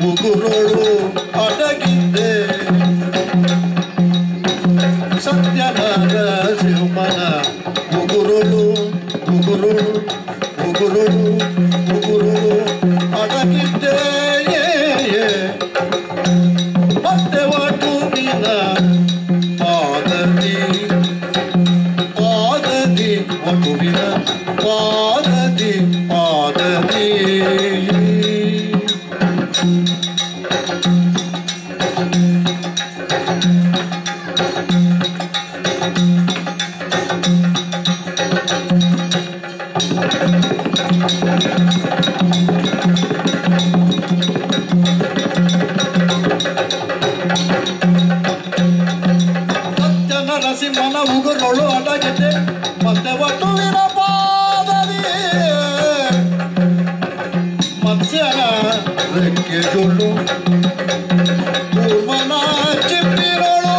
Speaker 3: ಉಗುರೋಳು ಅಡಗಿದ್ದೆ ಸತ್ಯನಾರಸಿಂಹನ ಉಗುರೋಳು ಉಗುರೋಳು ಉಗುರೋಳು ಉಗುರೋಳು ಅಡಗಿದ್ದೆ ಮತ್ತೆ ವಟುವಿನ ಪಾದದಿ ಪಾದದಿ ವಟುವಿನ ಪಾದದಿ ಪಾದದಿ ಸತ್ಯನರಸಿಂಹನ ಉಗುರೋಳು ಅಡಗಿದೆ ಮತ್ತೆ ವಟುವಿನ ಪಾದದಿ ಮತ್ಸ್ಯನ ರೆಕ್ಕೆಯೊಳು ಕೂರ್ಮನ ಚಿಪ್ಪಿನೊಳು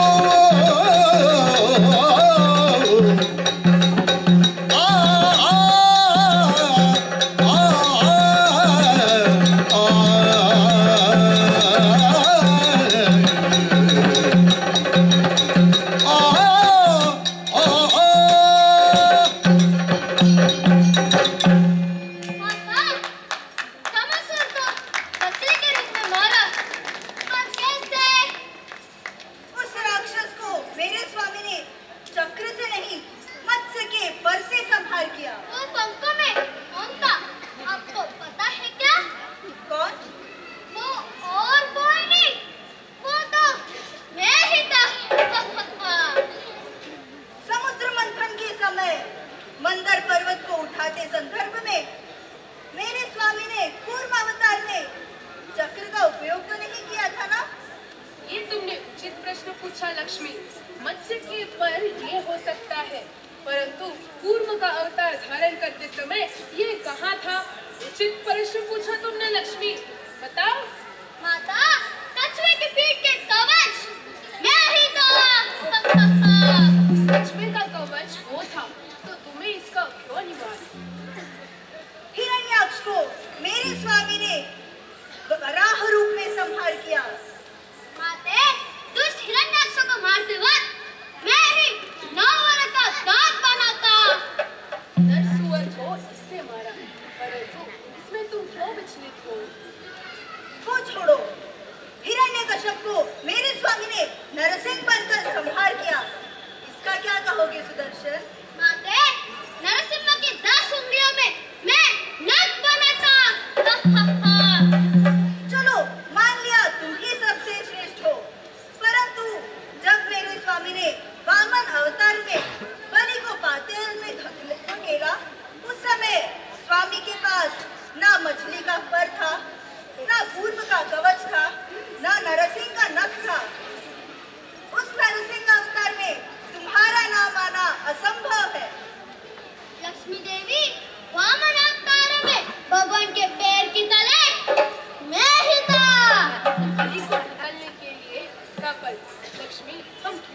Speaker 8: कछुए का कवच वो था तो तुम्हें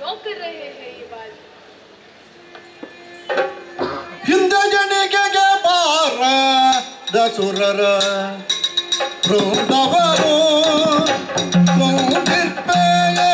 Speaker 8: क्यों कर रहे हैं ये बात?
Speaker 3: ಹಿಂದೆ ಜನಿಗೆಗೆ ಬಾರದ ಸುರರ ಬೃಂದವರು ತುಂಬಿರ್ಪೆಯೇ.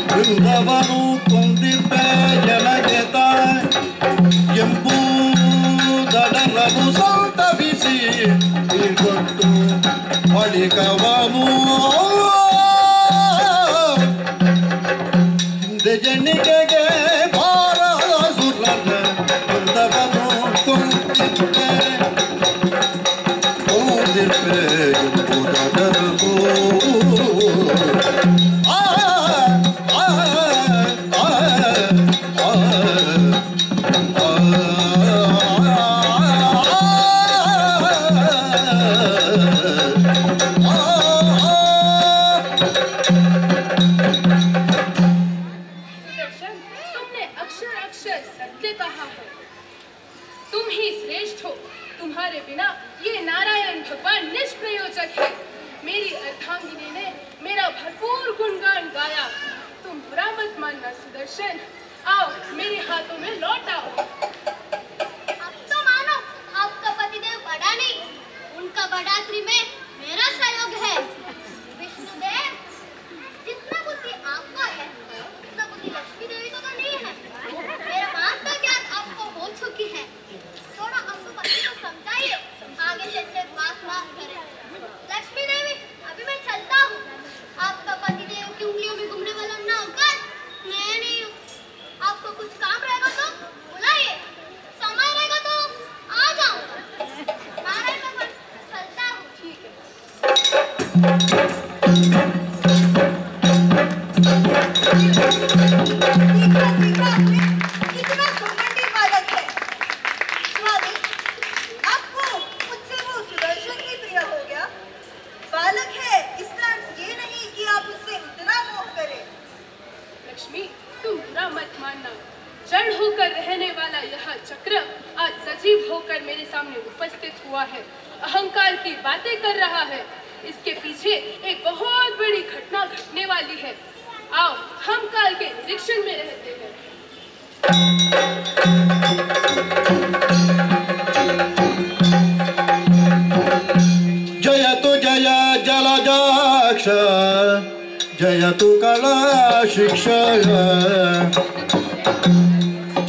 Speaker 3: ಬೃಂದವನು ತುಂಬಿದ್ದೆ ಜನಗೆತ ಎಂಬುದಡರನು ಸಂತವಿಸಿ ಕೊಟ್ಟು ಬಳಿಕವನು ಹಿಂದೆ ಜನಿಗೆಗೆ ಬಾರದ ಸುರನ ಬೃಂದವನು ತುಂಬಿದ್ದೆ ಎಂಬುದಡರನು
Speaker 8: तुम ही श्रेष्ठ हो। तुम्हारे बिना ये नारायण भगवान निष्प्रयोजक है। मेरी अर्धांगिनी ने मेरा भरपूर गुणगान गाया। तुम बुरा मत मानना सुदर्शन। आओ मेरे हाथों में लौट आओ।
Speaker 5: अब तो मानो आपका पतिदेव बड़ा नहीं, उनका बढ़ातरी में मेरा सहयोग है। विष्णुदेव, जितना बुद्धि आपका है उतना बुद्धि लक्ष्मी देवी को तो नहीं है। मेरा बात तो क्या आपको हो चुकी है। थोड़ा आपको पति को समझाइए, आगे से बात ना करें। लक्ष्मी देवी, अभी मैं चलता हूँ। आपका पतिदेव की उंगलियों में घूमने वाला ना होकर मैं नहीं हूँ। आपको कुछ काम रहेगा तो बुलाइए, समय रहेगा तो आ जाओ। नारायण भगवान, चलता हूँ। ठीक है।
Speaker 4: कितना घमंडी बालक है। स्वामी, आपको मुझसे वो सुदर्शन ही प्रिय हो गया। बालक है, इसका अर्थ ये नहीं कि आप उससे इतना मोह करें।
Speaker 8: लक्ष्मी, तुम बुरा मत मानना। जड़ होकर रहने वाला यह चक्र आज सजीव होकर मेरे सामने उपस्थित हुआ है। अहंकार की बातें कर रहा है। इसके पीछे एक बहुत बड़ी घटना घटने वाली है। आओ हम काल के निरीक्षण में रहते हैं।
Speaker 3: जयतु जय जलजाक्ष जयतु कला शिक्षा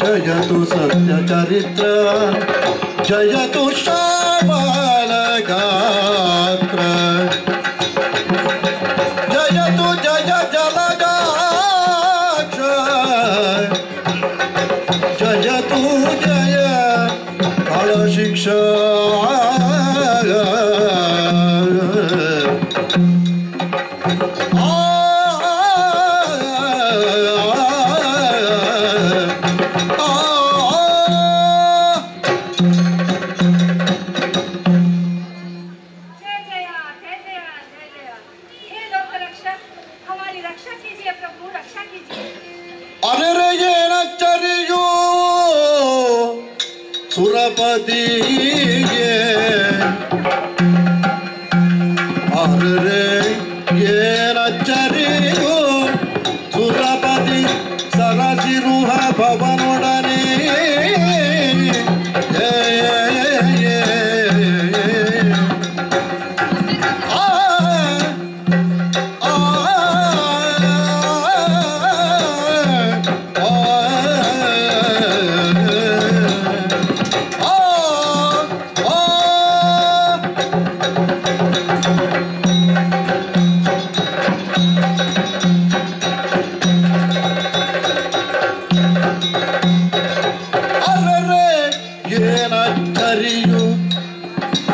Speaker 3: जयतु सत्य चरित्र जयतु श्यामल गात्र जयतु जय जलजाक्ष जयतु जय कला शिक्षा सुरपति अरे ये नचरियो सुरपति सरसिरुह भवनोडने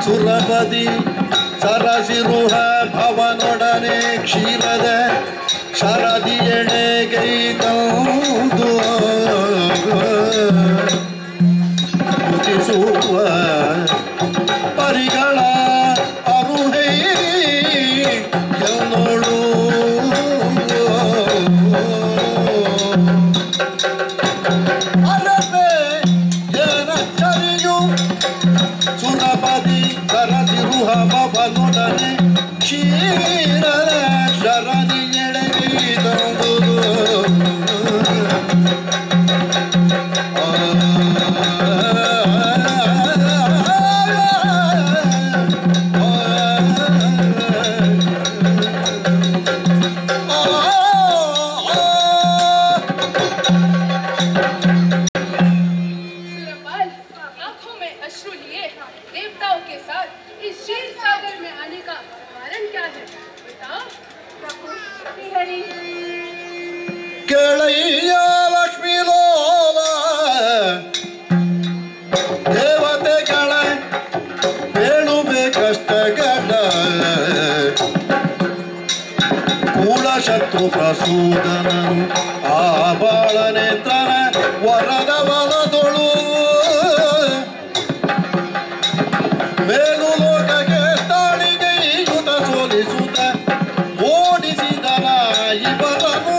Speaker 3: ಸುರಪದಿ ಸರಸಿರುಹ ಭವನೊಡನೆ ಕ್ಷೀರದ ಶರದಿಯೆಡೆ ಗೈತೌದು ಮೆರೆಸುವ ಪರಿಗಳ ಅರುಹೈ ಎನ್ನೋಳು ಅರಬೆ ಏನಚ್ಚರಿಯು ಸುರಪದಿ ಕರದಿರುಹ ಬಬನೊಡನೆ ಕ್ಷೀರದ ಶರದಿ ಎಡೆಗೈದಂಬುದು
Speaker 8: सुरपाल, आंखों में अश्रु लिए देवताओं के साथ इस क्षीर सागर में आने का कारण क्या है? बताओ।
Speaker 4: प्रभु श्रीहरि
Speaker 3: केळय्य लक्ष्मी लोಲ ದೇವತೆಗಳ ಬೇಳುವೆ ಕಷ್ಟಗಡ ಕೂಳ ಶತ್ರು ಪ್ರಸೂದನನು ಆ ಬಾಳನೇತ್ರನ ವರದ ಬಲದೊಳು ಮೇಲು ಲೋಕಕ್ಕೆ ತಾಳಿಗೆ ಯುತ ಸೋಲಿಸುತ್ತ ಓಡಿಸಿದನ ಇವರನು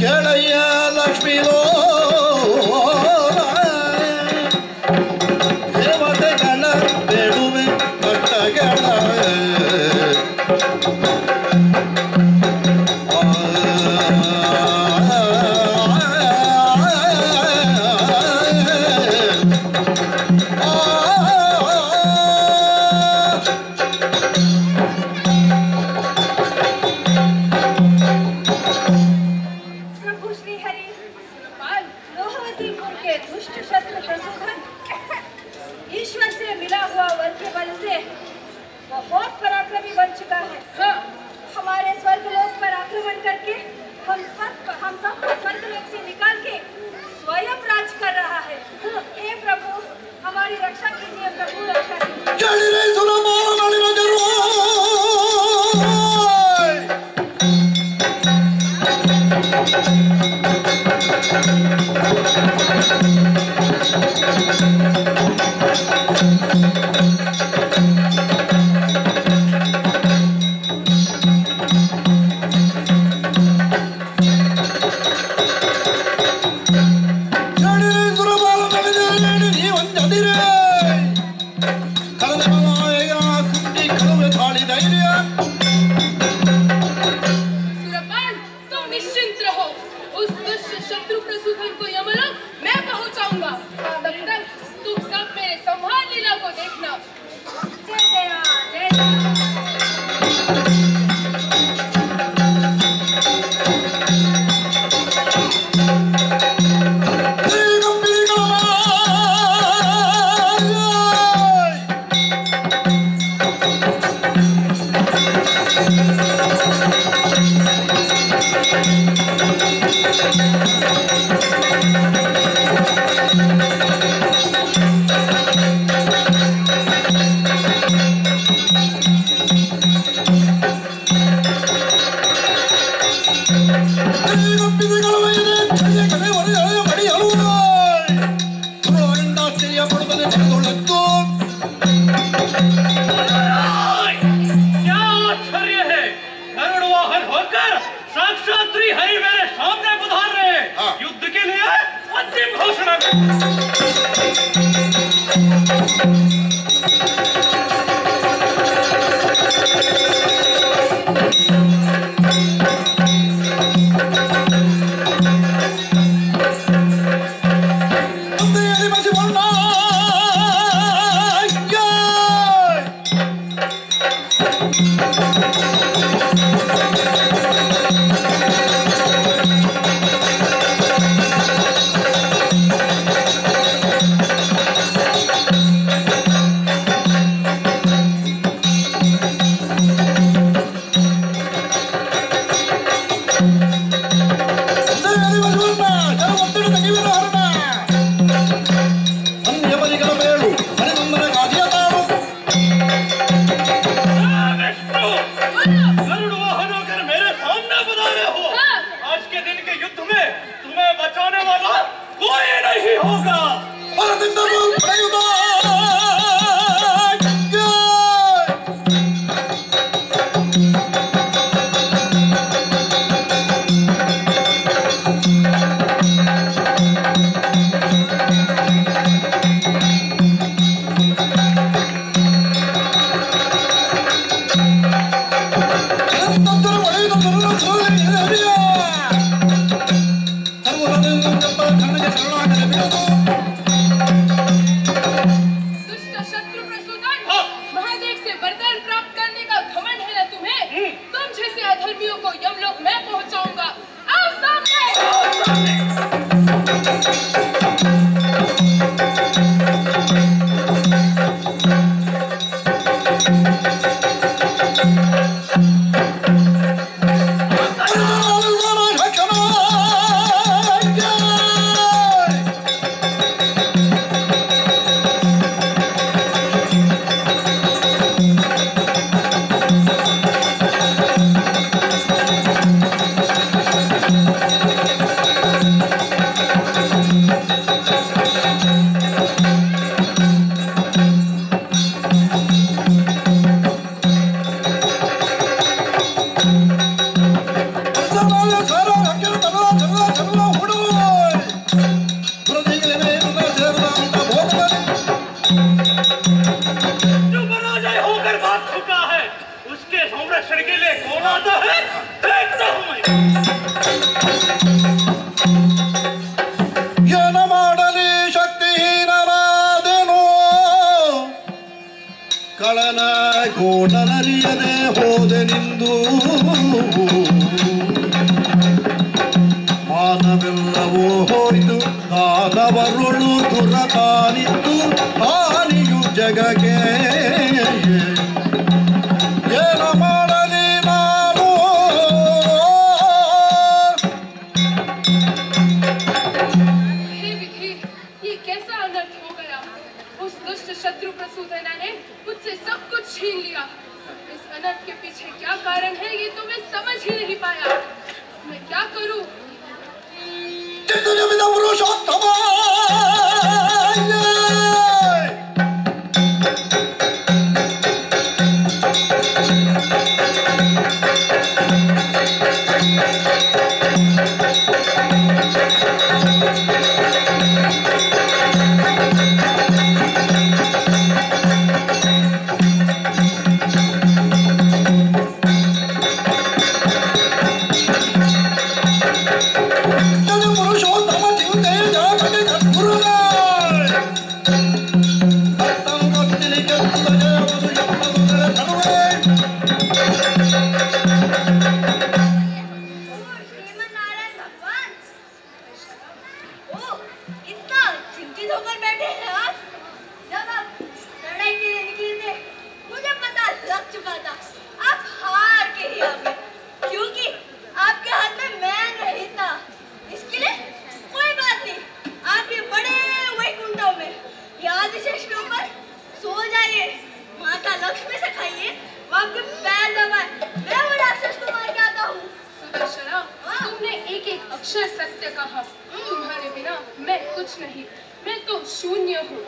Speaker 3: ಕೆಳಯ್ಯ ಲಕ್ಷ್ಮೀ ದೇವತೆಗಳ ಬೇಡುವೆ ಕಟ್ಟಗಳ
Speaker 4: प्रभु श्रीहरि
Speaker 8: सुरपाल,
Speaker 4: लोहवतीपुर के दुष्ट शत्रु प्रसूधन ईश्वर से मिला हुआ वर के बल से बहुत पराक्रमी बन चुका है।
Speaker 8: हाँ,
Speaker 4: हमारे स्वर्गलोक पर आक्रमण करके हम सब स्वर्गलोक से निकाल के स्वयं राज कर रहा है। हे प्रभु हमारी रक्षा कीजिए, प्रभु रक्षा कीजिए।
Speaker 3: ಕೇಳಿರೆ ಸುರಮಾನಳಿನ ಜರು ಕೇಳಿರೆ ಸುರಮಾನಳಿನ ನೀವಂಜದಿರೆ ಕಳೆದ ಮಲಾಯ ಕುಂಡಿ ಕಳುವೆ ತಾಳಿ ಧೈರ್ಯ
Speaker 8: सुरपाल, तुम निश्चिंत रहो। उस दुष्ट शत्रु प्रसूधन को यमलोक मैं पहुंचाऊंगा। तब तक तुम सब मेरे संहार लीला को देखना।
Speaker 4: जय जया जय जया।
Speaker 6: क्या आश्चर्य है, गरुड़ वाहन होकर साक्षात श्री हरि मेरे सामने पधार रहे हैं। युद्ध के लिए अंतिम घोषणा बचाने वाला कोई नहीं होगा।
Speaker 3: ಗೋಡಲರಿಯದೆ ಹೋದೆ ನಿಂದು ಮಾನವೆಲ್ಲವೂ ಹೋಯ್ತು ದಾನವರುಳು ದುರತಾನಿತ್ತು ಹಾನಿಯು ಜಗಕ್ಕೆ ಏನ ಮಾಡಲಿ ನಾನು
Speaker 8: हे विधि ये कैसा अनर्थ हो गया उस दुष्ट शत्रु प्रसूदना ने मुझसे सब कुछ छीन लिया इस अनर्थ के पीछे क्या कारण है ये तो मैं समझ ही नहीं पाया मैं क्या करूं अक्षर सत्य कहा तुम्हारे बिना मैं कुछ नहीं मैं तो शून्य हूँ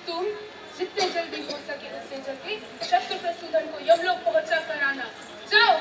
Speaker 8: तुम जितने जल्दी हो सके उतने जल्दी शत्रु प्रसूदन को यमलोक पहुंचा कर आना जाओ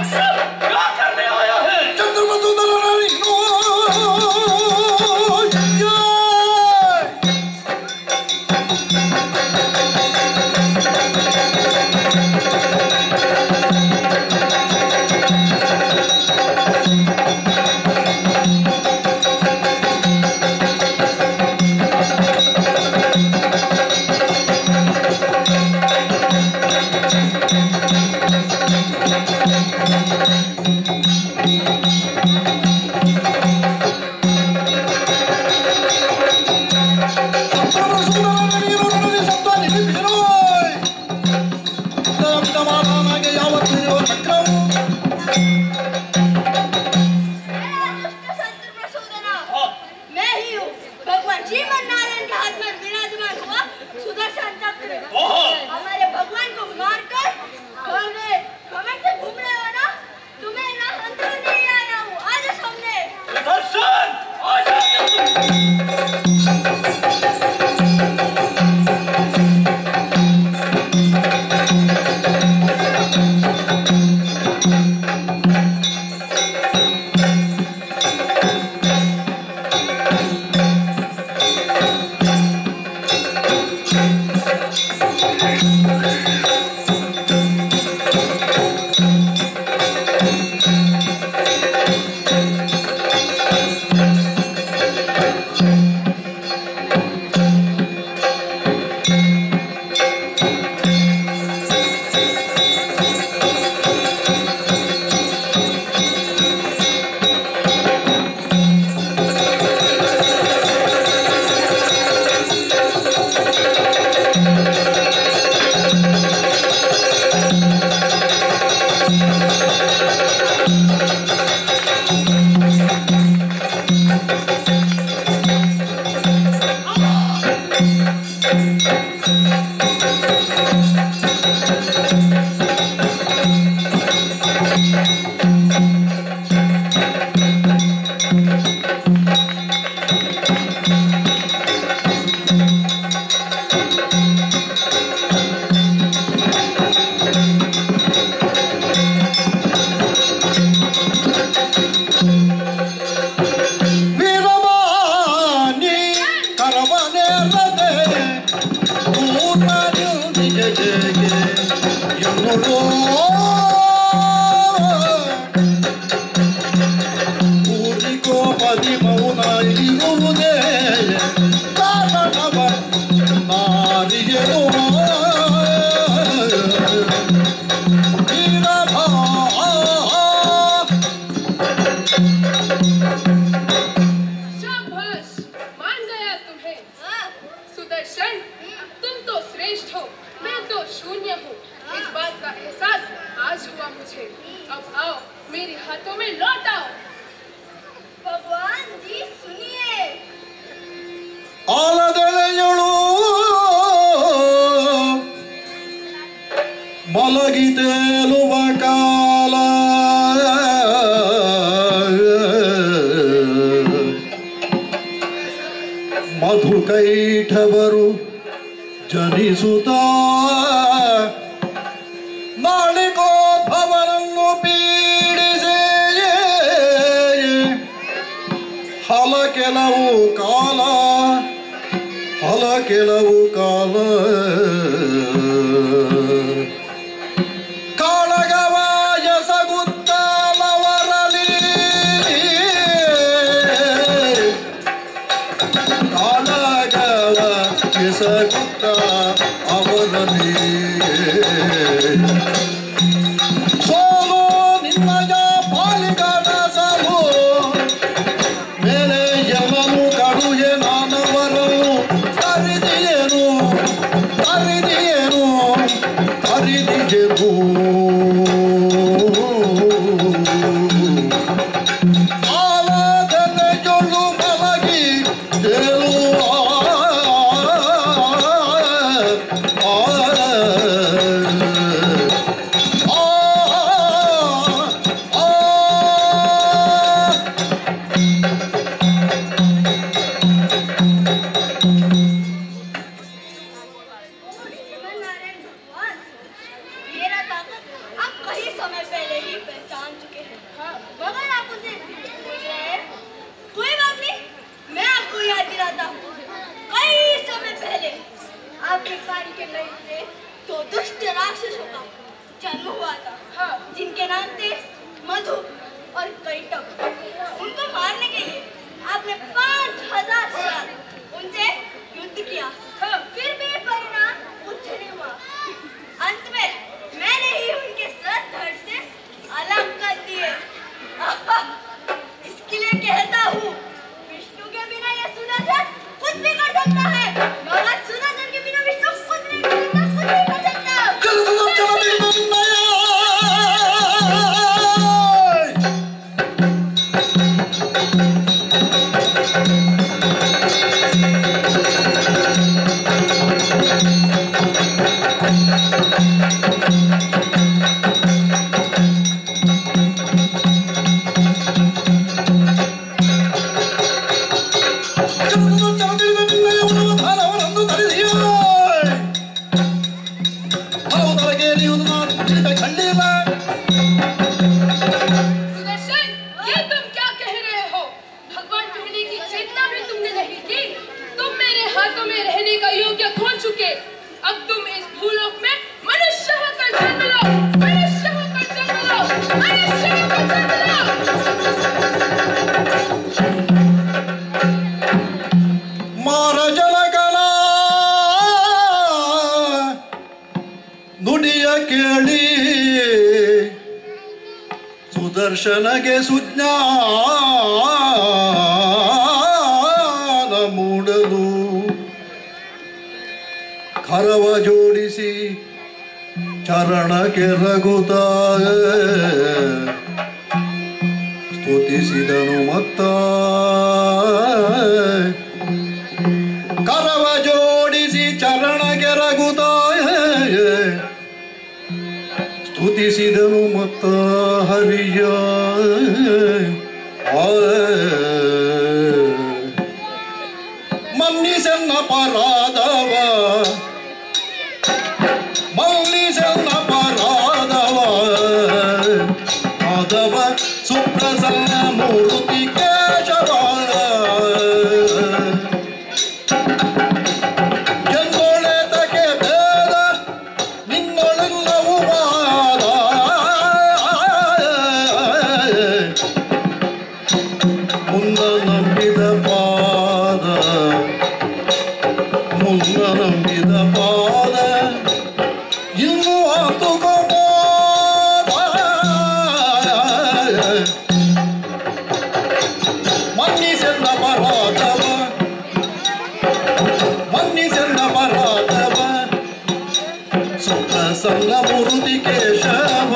Speaker 6: क्या करने आया है?
Speaker 3: चंद्रमसूदन रानी ಮಧುಕೈಠವರು ಜನಿಸುತ್ತ ಮಾಳಿಕೋದ್ಭವನನ್ನು ಪೀಡಿಸಿ ಹಲ ಕೆಲವು ಕಾಲ ಕಾಳಗವಾಯ ಸಗುತ್ತಲವರಲಿ ಕಾಳಗವ ಎಸಗುತ್ತ ಅವರಲಿ ಸೋಲು ನಿನ್ನಯ ಪಾಲಿಗಡ ಸಾಲು ಮೇಲೆ ಯಮನು ಕಡುಗೆ ನಾನವರನ್ನು ಕರಿದಿಯೇನು ಆಲದನೆ ಜೊಳ್ಳು ಮಲಗಿ ತೇಲುವ
Speaker 4: जन्म हुआ था, जिनके नाम थे मधु और कैटव। उनको मारने के लिए आपने 5000 साल उनसे युद्ध किया, फिर भी परिणाम कुछ नहीं हुआ। अंत में मैंने ही उनके सर धड़ से अलग कर दिए। इसके लिए कहता हूँ, विष्णु के बिना ये सुदर्शन कुछ भी कर सकता है, मगर सुदर्शन के बिना विष्णु कुछ नहीं कर सकता, कुछ नहीं कर सकता।
Speaker 3: ಸುದರ್ಶನಗೆ ಸುಜ್ಞಾನ ಮೂಡಲು ಕರವ ಜೋಡಿಸಿ ಚರಣಕ್ಕೆ ರಘುತ ಸ್ತುತಿಸಿದನು ಮತ್ತ ಕರವ ಜೋಡಿಸಿ ಚರಣಕ್ಕೆ ರಘುತ ಸ್ತುತಿಸಿದನು ಮತ್ತ ಹರಿಯ ಮನ್ನಿಸನ್ನ ಪರಾದವ ಮನ್ನಿಸನ್ನ ಪರಾದವ ಮಾಧವ ಸುಪ್ರಸನ್ನ ಮೂರ್ತಿ ಕೇಶವ ಎಂದೊಳೆತಕ್ಕೆ ಭೇದ ನಿನ್ನೊಳೆಲ್ಲವೂ ವಾದ ಮುನ್ನ ನಂಬಿದ ಪಾದ ಮುನ್ನ ನಂಬಿದ ಪಾದ ಇನ್ನು ಹತ್ತುಕೋಬೋದ ಮನ್ನಿಸೆಂದ ಪರಾಧವ ಮನ್ನಿಸೆಂದ ಪರಾಧವ ಸುಪ್ರಸನ್ನ ಮೂರ್ತಿ ಕೇಶವ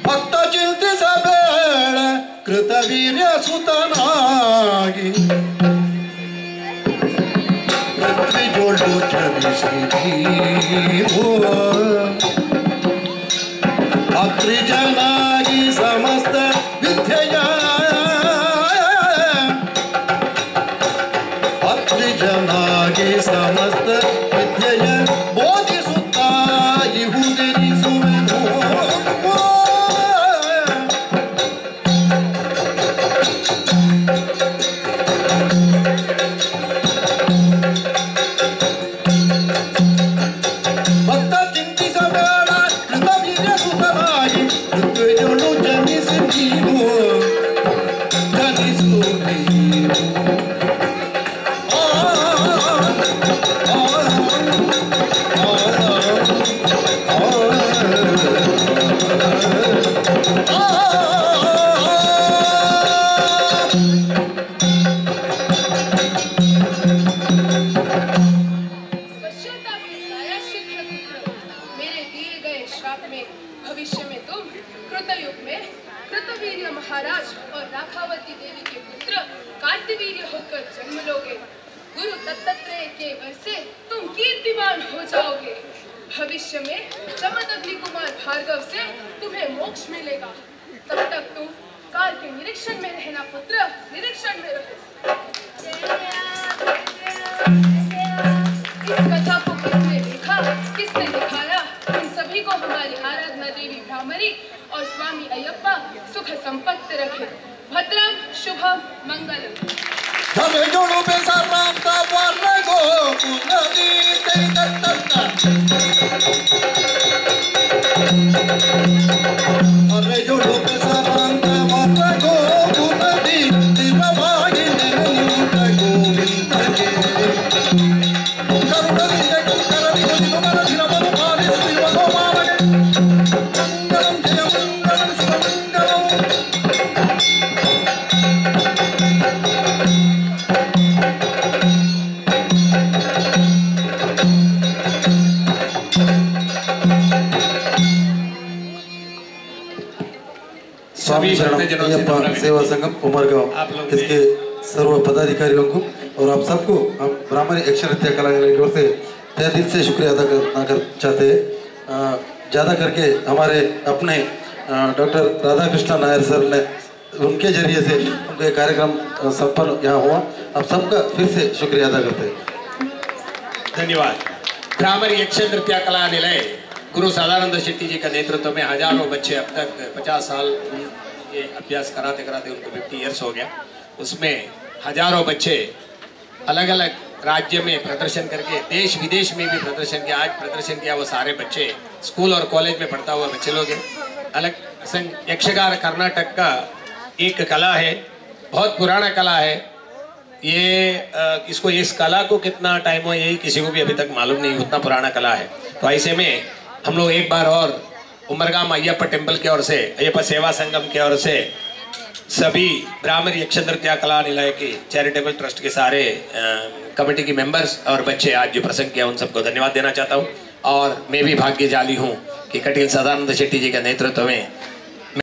Speaker 3: ಭಕ್ತ ಚಿಂತಿಸಬೇಡ ಕೃತವೀರ್ಯ ಸುತನಾಗಿ ಪೃಥ್ವಿ ಜೋಡು ಚಲಿಸಿದೀವೋ ಅತ್ರಿಜನಾಗಿ ಸಮಸ್ತ ವಿದ್ಯೆಯ ಅತ್ರಿಜನಾಗಿ ಸಮಸ್ತ ವಿದ್ಯೆಯ ಬೋಧಿಸುತ್ತ ಇಹುದೆನಿಸುವೆನು ಭಕ್ತ ಚಿಂತಿಸಬೇಡ ಕೃತವೀರ್ಯ ಸುತನಾಗಿ
Speaker 8: श्राप में भविष्य में तुम कृतयुग में कृतवीर्य महाराज और राखावती देवी के पुत्र कार्तवीर्य होकर जन्म लोगे। गुरु दत्तात्रेय के वर से तुम कीर्तिमान हो जाओगे। भविष्य में जमदग्नि कुमार भार्गव से तुम्हें मोक्ष मिलेगा। तब तक तुम काल के निरीक्षण में रहना पुत्र, निरीक्षण में रहो। इस कथा को किसने देखा, किसने दिखाया, इन सभी को हमारी आराधना देवी भ्रामरी और स्वामी अयप्पा सुख संपत्ति रखे। भद्रम शुभम मंगलम।
Speaker 3: हमें जोड़ो बेसाराम का वाला गो पुनदी तेरी दत्ता। हमें जोड़ो बेसाराम का वाला गो पुनदी तेरा भागी निरंत गोविंद के। करुणा जगत करणी को तुम्हारा धीरमन पारी श्रीवनो मामले। मंगलम जय मंगलम शुभ मंगलम।
Speaker 2: स्वामी शरण सेवा संगम उमरगांव इसके सर्व पदाधिकारियों को और आप सबको हम ब्राह्मणी अक्षर नृत्य कलाकार की ओर से तहे दिल से शुक्रिया अदा करना चाहते हैं। ज़्यादा करके हमारे अपने डॉक्टर राधाकृष्ण नायर सर ने उनके जरिए से उनका कार्यक्रम संपन्न यहाँ हुआ। आप सबका फिर से शुक्रिया अदा करते हैं।
Speaker 7: धन्यवाद। ब्राह्मणी अक्षर नृत्य कला निलय गुरु सदानंद शेट्टी जी का नेतृत्व में हजारों बच्चे अब तक 50 साल ये अभ्यास कराते कराते उनको 50 ईयर्स हो गया। उसमें हजारों बच्चे अलग अलग राज्य में प्रदर्शन करके देश विदेश में भी प्रदर्शन किया। आज प्रदर्शन किया वो सारे बच्चे स्कूल और कॉलेज में पढ़ता हुआ बच्चे लोग हैं। अलग यक्षगान कर्नाटक का एक कला है, बहुत पुराना कला है ये। इसको इस कला को कितना टाइम हो यही किसी को भी अभी तक मालूम नहीं, उतना पुराना कला है। तो ऐसे में हम लोग एक बार और उमरगांव अयप्पा टेम्पल की ओर से, अयप्पा सेवा संगम की ओर से सभी ब्राह्मणी अक्षर नृत्य कला निलय की चैरिटेबल ट्रस्ट के सारे कमेटी के मेंबर्स और बच्चे आज जो प्रसंग किया उन सबको धन्यवाद देना चाहता हूँ। और मैं भी भाग्यशाली हूँ कि कटील सदानंद शेट्टी जी के नेतृत्व में